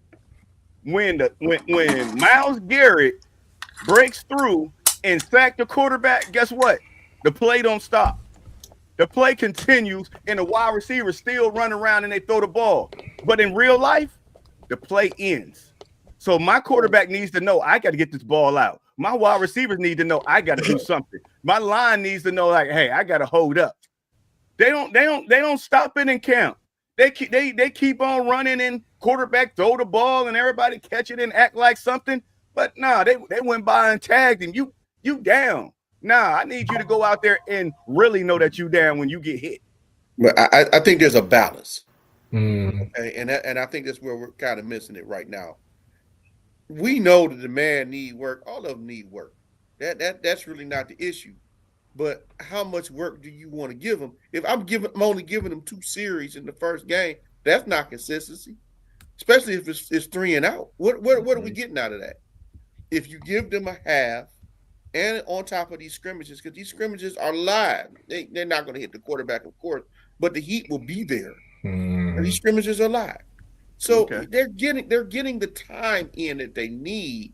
when Myles Garrett breaks through and sack the quarterback, guess what? The play don't stop. The play continues, and the wide receivers still run around and they throw the ball. But in real life, the play ends. So my quarterback needs to know I got to get this ball out. My wide receivers need to know I got to do something. My line needs to know, like, hey, I got to hold up. They don't stop it in camp. They keep on running and quarterback throw the ball and everybody catch it and act like something. But no, they went by and tagged him. You down. Nah, I need you to go out there and really know that you down when you get hit. But I think there's a balance. Mm. And I think that's where we're kind of missing it right now. We know that the man need work. All of them need work. That's really not the issue. But how much work do you want to give them? If I'm only giving them 2 series in the first game, that's not consistency. Especially if it's 3 and out. What are we getting out of that? If you give them a half and on top of these scrimmages, because these scrimmages are live. They're not going to hit the quarterback, of course, but the heat will be there. And these scrimmages are live. So they're getting the time in that they need,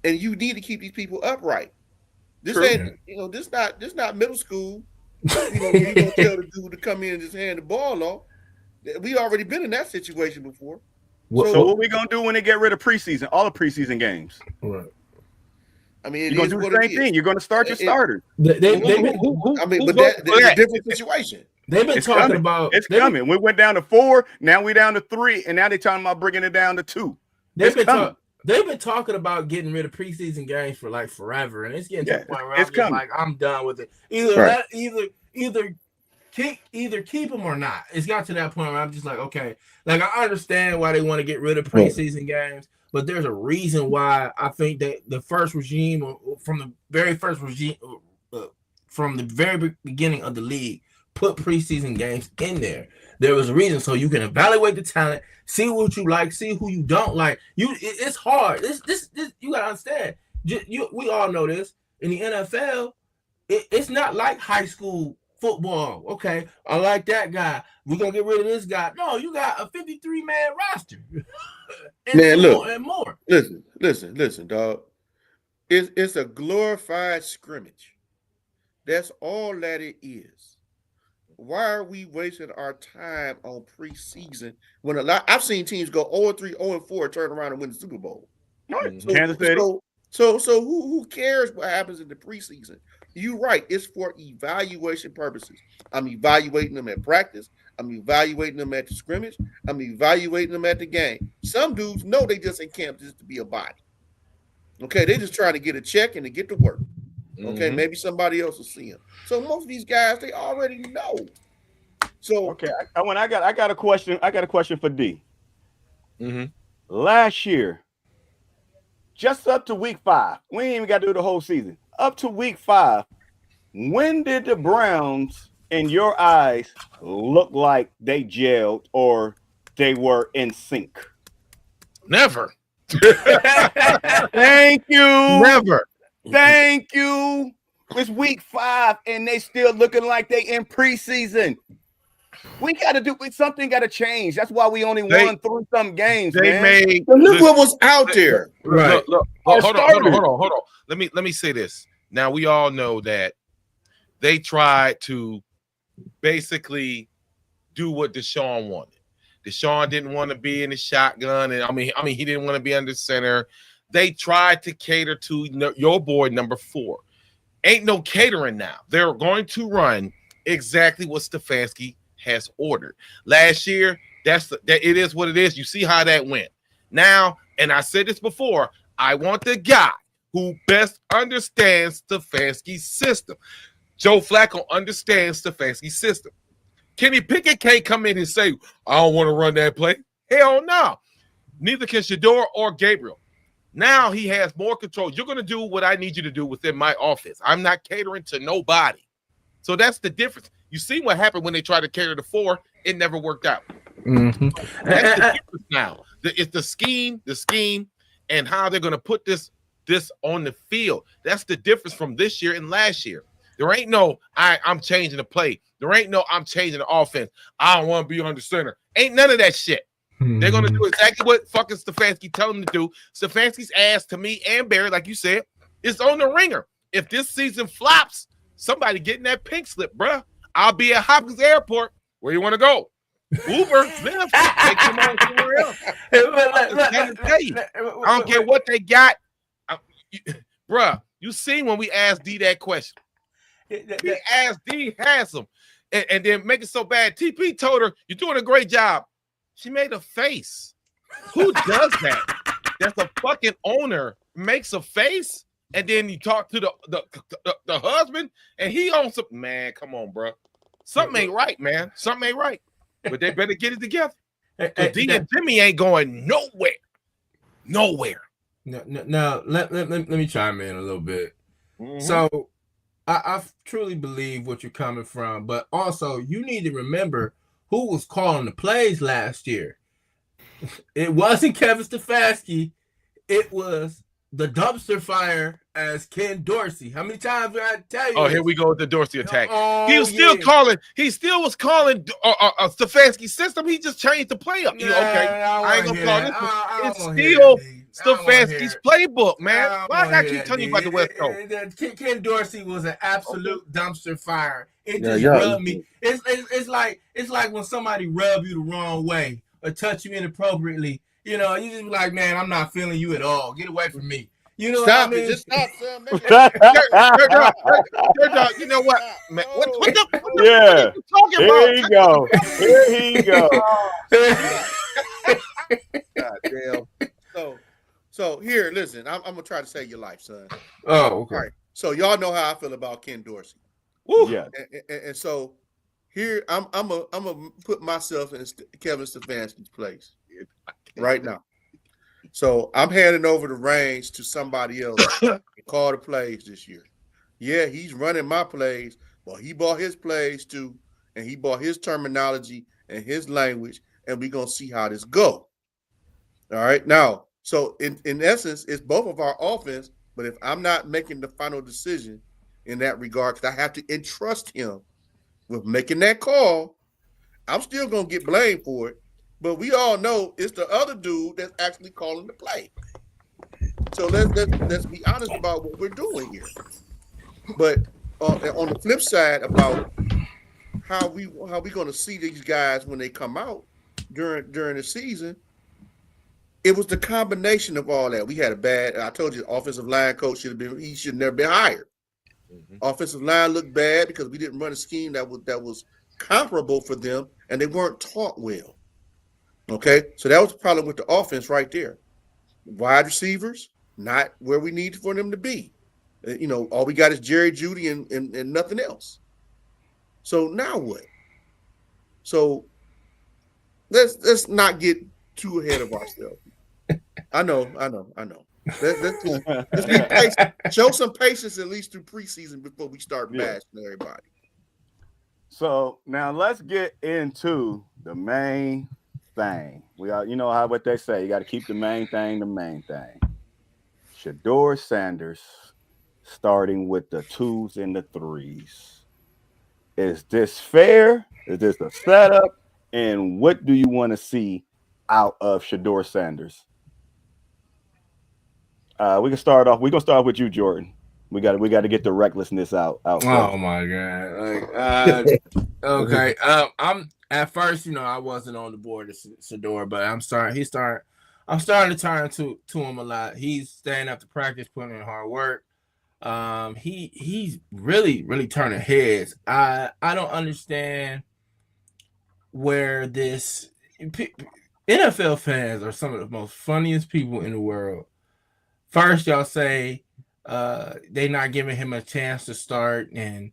and you need to keep these people upright. This ain't this not middle school. You gonna tell the dude to come in and just hand the ball off. We already been in that situation before. So what we gonna do when they get rid of preseason? All the preseason games. Right. I mean, you're gonna do the same thing. You're gonna start your starters. That's a different situation. They've been talking about it's coming. We went down to 4, now we down to 3, and now they're talking about bringing it down to 2. They've been talking about getting rid of preseason games for like forever, and it's getting to the point where I'm done with it. Either keep them or not. It's got to that point where I'm just like, okay, like I understand why they want to get rid of preseason games, but there's a reason why I think that the first regime, from the very beginning of the league, put preseason games in there. There was a reason, so you can evaluate the talent, see what you like, see who you don't like. It's hard. This you gotta understand. We all know this. In the NFL, it's not like high school football. Okay, I like that guy. We're gonna get rid of this guy. No, you got a 53-man roster. And more. Listen, dog. It's a glorified scrimmage. That's all that it is. Why are we wasting our time on preseason when I've seen teams go 0-3, 0-4, turn around and win the Super Bowl? Kansas City. So who cares what happens in the preseason? You're right. It's for evaluation purposes. I'm evaluating them at practice. I'm evaluating them at the scrimmage. I'm evaluating them at the game. Some dudes know they just in camp just to be a body. Okay, they just trying to get a check and to get to work. Okay, maybe somebody else will see them. So most of these guys, they already know. So I got a question. I got a question for D. Last year, just up to week 5. We ain't even got to do the whole season. Up to week 5. When did the Browns, in your eyes, look like they gelled or they were in sync? Never. Thank you. Never. Thank you. It's week 5 and they still looking like they in preseason. We got to do something. Got to change. That's why we only won 3-some games. They man. made. But look what was out there. Right. Look, hold on. Let me say this. Now we all know that they tried to basically do what Deshaun wanted. Deshaun didn't want to be in the shotgun, and I mean he didn't want to be under center. They tried to cater to your boy number 4. Ain't no catering now. They're going to run exactly what Stefanski has ordered. Last year, it is what it is. You see how that went. Now, and I said this before, I want the guy who best understands Stefanski's system. Joe Flacco understands Stefanski's system. Kenny Pickett can't come in and say, I don't want to run that play. Hell no. Neither can Shedeur or Gabriel. Now he has more control. You're going to do what I need you to do within my offense. I'm not catering to nobody. So that's the difference. You see what happened when they tried to cater to 4. It never worked out. Mm-hmm. That's the difference now. It's the scheme, and how they're going to put this on the field. That's the difference from this year and last year. There ain't no, I'm changing the play. There ain't no, I'm changing the offense. I don't want to be under center. Ain't none of that shit. They're going to do exactly what fucking Stefanski tell them to do. Stefanski's ass, to me and Barry, like you said, is on the ringer. If this season flops, somebody getting that pink slip, bruh. I'll be at Hopkins Airport. Where you want to go? Uber, Lyft, take them on somewhere else. I don't care what they got. Bruh, you seen when we asked D that question. We asked D handsome and then make it so bad. TP told her, you're doing a great job. She made a face. Who does that? That's a fucking owner makes a face, and then you talk to the husband, and he owns some. Man, come on, bro. Something ain't right, man. Something ain't right. But they better get it together. D and Jimmy ain't going nowhere. Nowhere. No, let me chime in a little bit. Mm-hmm. So I truly believe what you're coming from, but also you need to remember who was calling the plays last year. It wasn't Kevin Stefanski. It was the dumpster fire as Ken Dorsey. How many times did I tell you? Oh, here we go with the Dorsey attack. He was still calling. He still was calling Stefanski's system. He just changed the play up. Okay, I ain't gonna call this. It's still Stefanski's playbook, man. Why I keep telling you about the West Coast? Ken Dorsey was an absolute dumpster fire. It just rubbed me. It's like when somebody rub you the wrong way or touch you inappropriately. You know, you just be like, man, I'm not feeling you at all. Get away from me. You know stop what I mean? It. Just stop, son. You know what? Man, what yeah. What are you talking about? Here he go. God damn. So here, listen. I'm gonna try to save your life, son. Oh, okay. All right. So y'all know how I feel about Ken Dorsey. Woo. Yeah. And so here, I'm gonna put myself in Kevin Stefanski's place right now. So I'm handing over the reins to somebody else to call the plays this year. Yeah, he's running my plays. Well, he bought his plays too, and he bought his terminology and his language, and we're gonna see how this go. All right. Now, so in essence, it's both of our offense, but if I'm not making the final decision in that regard, because I have to entrust him with making that call, I'm still gonna get blamed for it. But we all know it's the other dude that's actually calling the play. So let's be honest about what we're doing here. But on the flip side about how we going to see these guys when they come out during the season, it was the combination of all that. We had a bad. I told you, offensive line coach he should never been hired. Mm-hmm. Offensive line looked bad because we didn't run a scheme that was comparable for them, and they weren't taught well. Okay, so that was the problem with the offense right there. Wide receivers, not where we need for them to be. You know, all we got is Jerry Jeudy and nothing else. So now what? So let's not get too ahead of ourselves. I know. Let's be patient. Show some patience at least through preseason before we start bashing everybody. So now let's get into the main thing. We are, you know how what they say, you got to keep the main thing the main thing. Shedeur Sanders starting with the 2s and the 3s. Is this fair? Is this a setup? And what do you want to see out of Shedeur Sanders? We can start off. We're gonna start with you, Jordan. We got to get the recklessness out. Oh my god! Okay. I'm at first, I wasn't on the board of Shedeur, but I'm starting to turn to him a lot. He's staying after practice, putting in hard work. He's really turning heads. I don't understand where this NFL fans are some of the most funniest people in the world. First, y'all say they not giving him a chance to start, and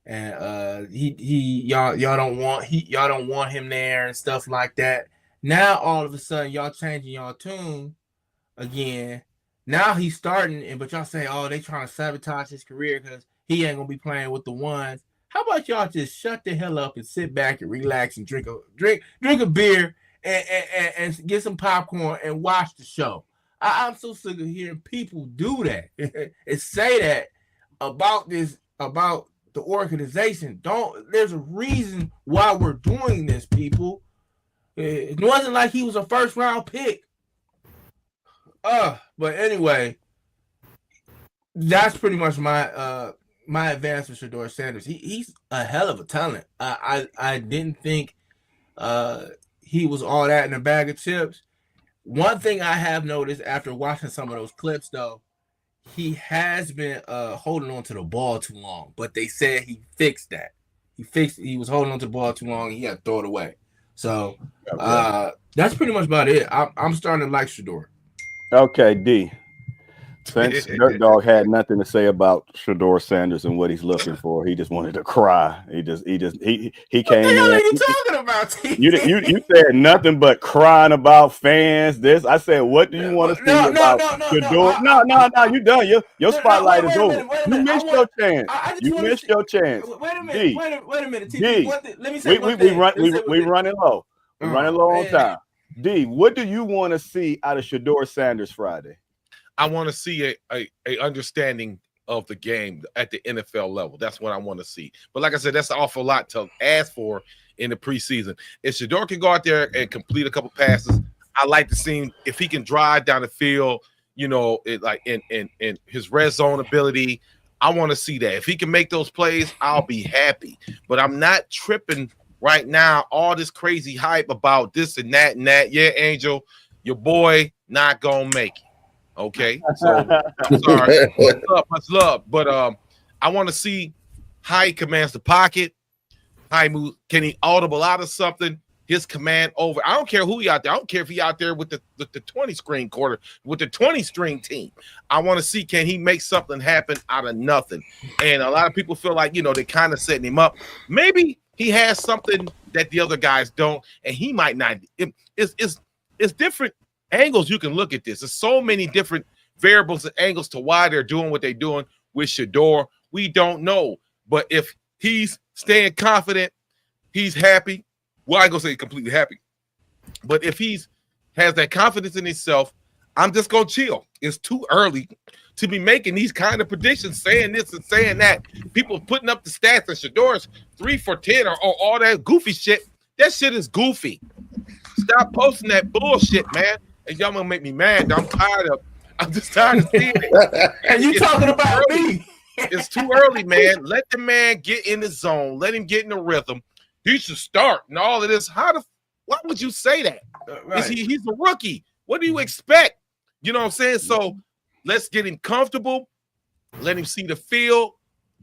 y'all don't want him there and stuff like that. Now all of a sudden y'all changing y'all tune again. Now he's starting, but y'all say, oh, they trying to sabotage his career because he ain't gonna be playing with the ones. How about y'all just shut the hell up and sit back and relax and drink a beer and get some popcorn and watch the show? I'm so sick of hearing people do that and say that about the organization. There's a reason why we're doing this, people. It wasn't like he was a first round pick. But anyway, that's pretty much my advance with Shedeur Sanders. He's a hell of a talent. I didn't think he was all that in a bag of chips. One thing I have noticed after watching some of those clips, though, he has been holding on to the ball too long. But they said he fixed that. He was holding on to the ball too long, and he had to throw it away. So that's pretty much about it. I'm starting to like Shedeur. Okay, D. Since Dirt Dog had nothing to say about Shedeur Sanders and what he's looking for, he just wanted to cry. He came in. What the hell are you talking about, T? You said nothing but crying about fans. I said, what do you want to see about Shedeur? No. You done. Your spotlight is over. You missed your chance. You missed your chance. Wait a minute. T. D. Let me say we running low. We're running low on time. D. What do you want to see out of Shedeur Sanders Friday? I want to see a understanding of the game at the NFL level. That's what I want to see. But like I said, that's an awful lot to ask for in the preseason. If Shedeur can go out there and complete a couple passes, I like to see him if he can drive down the field. In his red zone ability, I want to see that. If he can make those plays, I'll be happy. But I'm not tripping right now. All this crazy hype about this and that and that. Yeah, Angel, your boy not gonna make it. Okay, so I'm sorry, much love, but I want to see how he commands the pocket, how he moves. Can he audible out of something? His command over. I don't care who he out there. I don't care if he out there with the 20-string quarter with the 20-string team. I want to see, can he make something happen out of nothing? And a lot of people feel like they kind of setting him up. Maybe he has something that the other guys don't, and he might not. It's different angles you can look at this. There's so many different variables and angles to why they're doing what they're doing with Shedeur. We don't know. But if he's staying confident, he's happy. Well, I ain't gonna say completely happy. But if he's has that confidence in himself, I'm just gonna chill. It's too early to be making these kind of predictions, saying this and saying that. People putting up the stats and Shedeur's 3 for 10 or all that goofy shit. That shit is goofy. Stop posting that bullshit, man. And y'all gonna make me mad. I'm just tired of seeing it. And you talking about me. It's too early, man. Let the man get in the zone. Let him get in the rhythm. He should start and all of this. Why would you say that? Right. He's a rookie. What do you expect? You know what I'm saying? So let's get him comfortable. Let him see the field.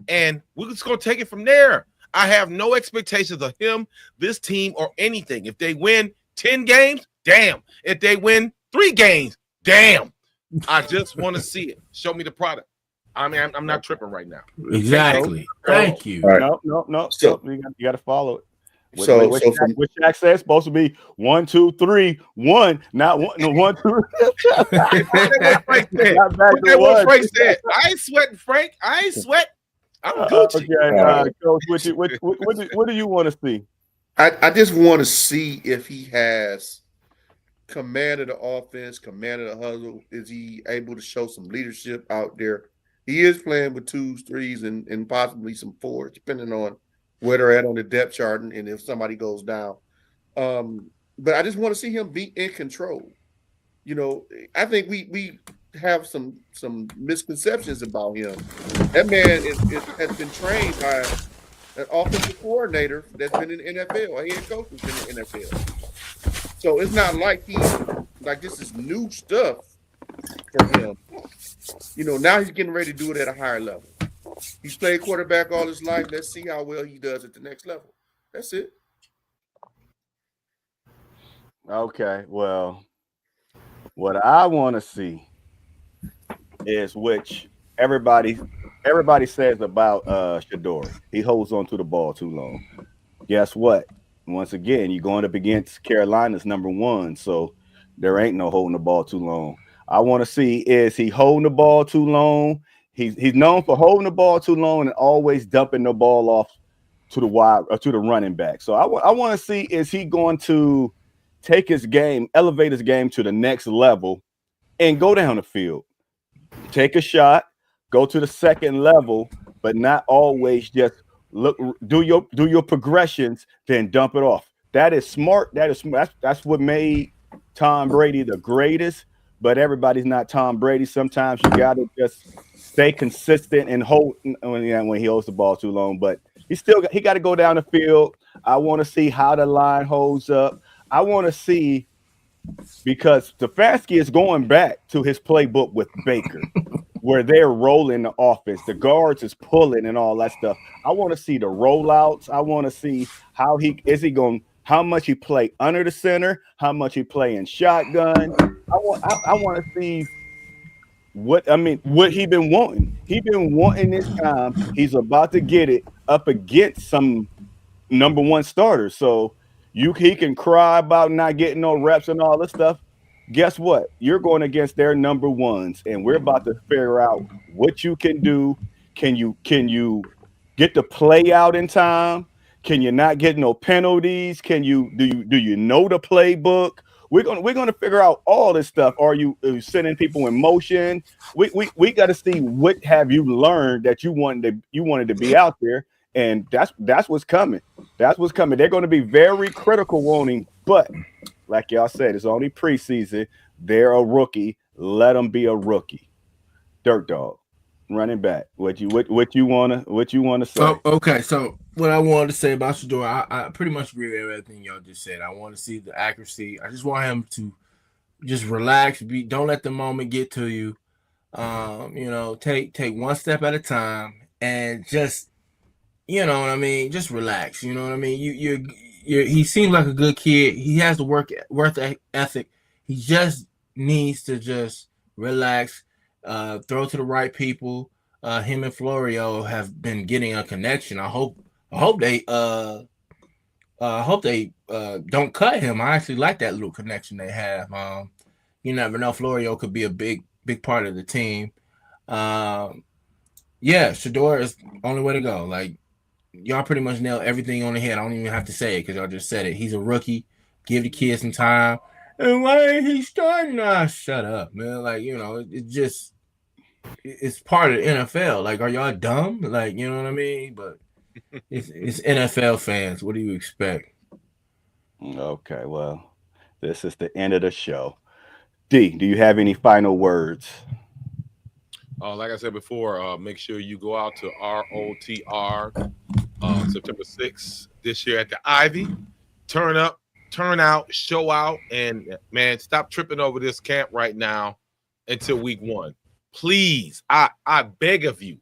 And we're just gonna take it from there. I have no expectations of him, this team, or anything. If they win 10 games, damn. If they win 3 games, damn. I just want to see it. Show me the product. I mean, I'm not tripping right now. Exactly. Thank you. Right. No. You got to follow it. What Shaq said, supposed to be 1, 2, 3, 1, not 1, no 1, 2. Frank said. What Frank said. I ain't sweating, Frank. I ain't sweat. I'm Gucci. Okay, Coach, what do you want to see? I just want to see if he has command of the offense, command of the hustle. Is he able to show some leadership out there? He is playing with 2s, 3s, and possibly some 4s, depending on where they're at on the depth chart and if somebody goes down. But I just want to see him be in control. You know, I think we have some misconceptions about him. That man has been trained by an offensive coordinator that's been in the NFL, a head coach who's been in the NFL. So it's not like this is new stuff for him. You know, now he's getting ready to do it at a higher level. He's played quarterback all his life. Let's see how well he does at the next level. That's it. Okay, well, what I want to see is which everybody says about Shedeur. He holds on to the ball too long. Guess what? Once again, you're going up against Carolina's number 1, so there ain't no holding the ball too long. I want to see, is he holding the ball too long? He's known for holding the ball too long and always dumping the ball off to the wide or to the running back. So I want to see, is he going to take his game, elevate his game to the next level and go down the field, take a shot, go to the second level, but not always just do your progressions, then dump it off. That is smart. That's what made Tom Brady the greatest, but everybody's not Tom Brady. Sometimes you got to just stay consistent and hold when he holds the ball too long, but he got to go down the field. I want to see how the line holds up. I want to see, because Stefanski is going back to his playbook with Baker, where they're rolling the offense. The guards is pulling and all that stuff. I want to see the rollouts. I want to see how how much he play under the center, how much he play in shotgun. I want to see what he been wanting. He been wanting this time. He's about to get it up against some number 1 starters. So he can cry about not getting no reps and all this stuff. Guess what? You're going against their number 1s, and we're about to figure out what you can do. Can you get the play out in time? Can you not get no penalties? Do you know the playbook? We're gonna figure out all this stuff. Are you sending people in motion? We got to see what have you learned that you wanted to be out there, and that's what's coming. That's what's coming. They're going to be very critical on him, but like y'all said, it's only preseason. They're a rookie. Let them be a rookie. Dirt Dog, running back. What you wanna say? Oh, okay, so what I wanted to say about Shedeur, I pretty much agree with everything y'all just said. I want to see the accuracy. I just want him to just relax. Don't let the moment get to you. You know, take one step at a time and just, you know what I mean, just relax. You know what I mean. He seems like a good kid. He has the work ethic. He just needs to just relax, throw to the right people. Him and Florio have been getting a connection. I hope they don't cut him. I actually like that little connection they have. You never know. Florio could be a big part of the team. Yeah, Shedeur is the only way to go. Like, y'all pretty much nailed everything on the head. I don't even have to say it because y'all just said it. He's a rookie. Give the kid some time. And why ain't he starting? Shut up, man. Like, you know, it's part of the NFL. Like, are y'all dumb? Like, you know what I mean? But it's NFL fans. What do you expect? Okay, well, this is the end of the show. D, do you have any final words? Like I said before, make sure you go out to ROTR September 6th this year at the Ivy. Turn up, turn out, show out, and man, stop tripping over this camp right now until week 1. Please, I beg of you,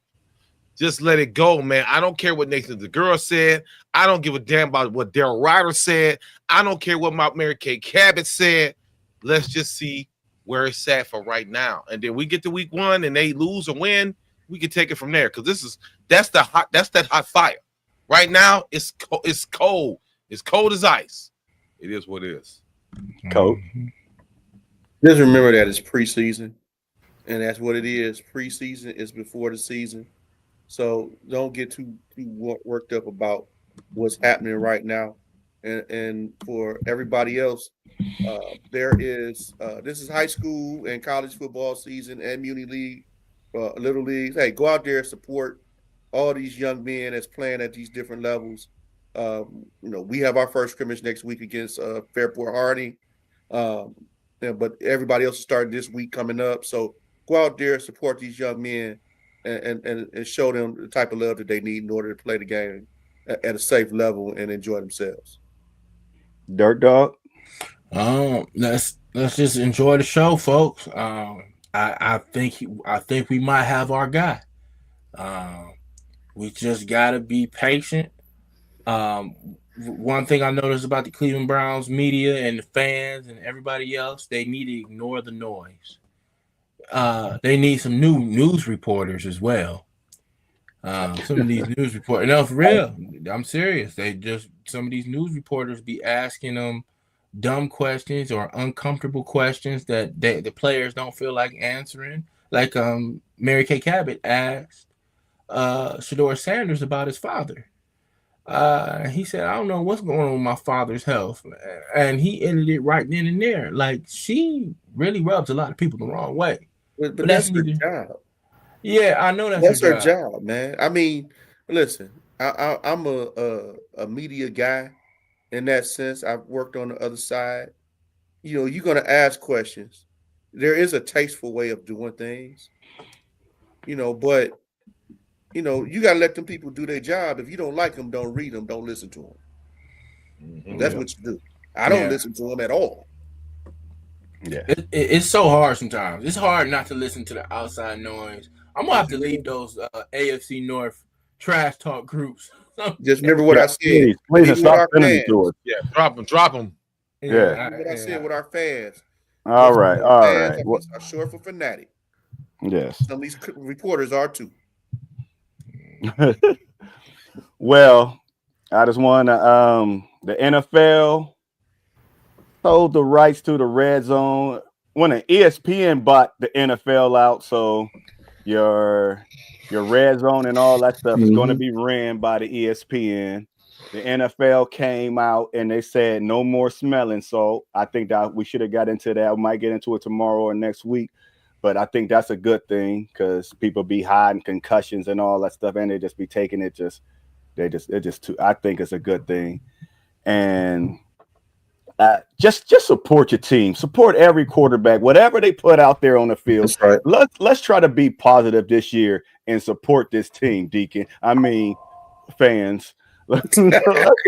just let it go, man. I don't care what Nathan the girl said. I don't give a damn about what Daryl Ryder said. I don't care what Mary Kay Cabot said. Let's just see where it's at for right now, and then we get to week 1 and they lose or win, we can take it from there, because that's that hot fire. Right now, it's cold. It's cold as ice. It is what it is. Coach. Just remember that it's preseason, and that's what it is. Preseason is before the season, so don't get too worked up about what's happening right now. And for everybody else, there is this is high school and college football season and muni league, little leagues. Hey, go out there and support all these young men that's playing at these different levels. We have our first scrimmage next week against Fairport Hardy. But everybody else is starting this week coming up. So go out there, support these young men, and show them the type of love that they need in order to play the game at a safe level and enjoy themselves. Dirt Dog. Let's just enjoy the show, folks. I think we might have our guy. We just gotta be patient. One thing I noticed about the Cleveland Browns media and the fans and everybody else, they need to ignore the noise. They need some new news reporters as well. Some of these news reporters, no, for real, I'm serious. Some of these news reporters be asking them dumb questions or uncomfortable questions that the players don't feel like answering. Like Mary Kay Cabot asked Shedeur Sanders about his father. He said, I don't know what's going on with my father's health. And he ended it right then and there. Like, she really rubs a lot of people the wrong way. But that's her job. Yeah, I know that's her job, man. I mean, listen, I'm a media guy in that sense. I've worked on the other side. You're going to ask questions. There is a tasteful way of doing things, but you got to let them people do their job. If you don't like them, don't read them, don't listen to them. Mm-hmm. That's what you do. I don't listen to them at all. Yeah, it's so hard sometimes. It's hard not to listen to the outside noise. I'm gonna have to leave those AFC North trash talk groups. Just remember what I said. Please stop sending it to us. Yeah, drop them. Yeah. What I said with our fans. All right. Are short for fanatic. Yes. Some of these reporters are too. Well, I just want to the NFL sold the rights to the red zone when an ESPN bought the NFL out, so your red zone and all that stuff is going to be ran by the ESPN. The NFL came out and they said no more smelling. So I think that we should have got into that. We might get into it tomorrow or next week. But I think that's a good thing because people be hiding concussions and all that stuff, and they just be taking it I think it's a good thing. And just support your team, support every quarterback, whatever they put out there on the field. That's right. Let's try to be positive this year and support this team, Deacon. I mean, fans. Let's go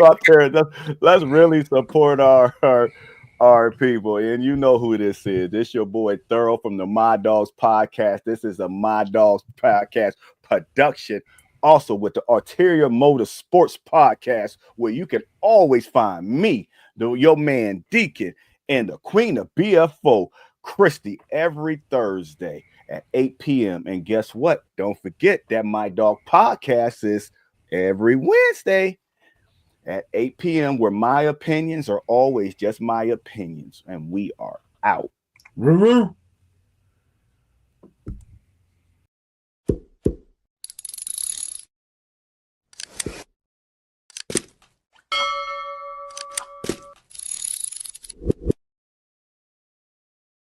out there. Let's really support our people. And you know who this is. This your boy Thorough from the My Dogs podcast. This is a My Dogs podcast production. Also with the Arterial Motor Sports podcast, where you can always find me, your man Deacon, and the queen of BFO, Christy, every Thursday at 8 p.m. And guess what? Don't forget that My Dog podcast is every Wednesday at 8 p.m. where my opinions are always just my opinions. And we are out. Roo-roo.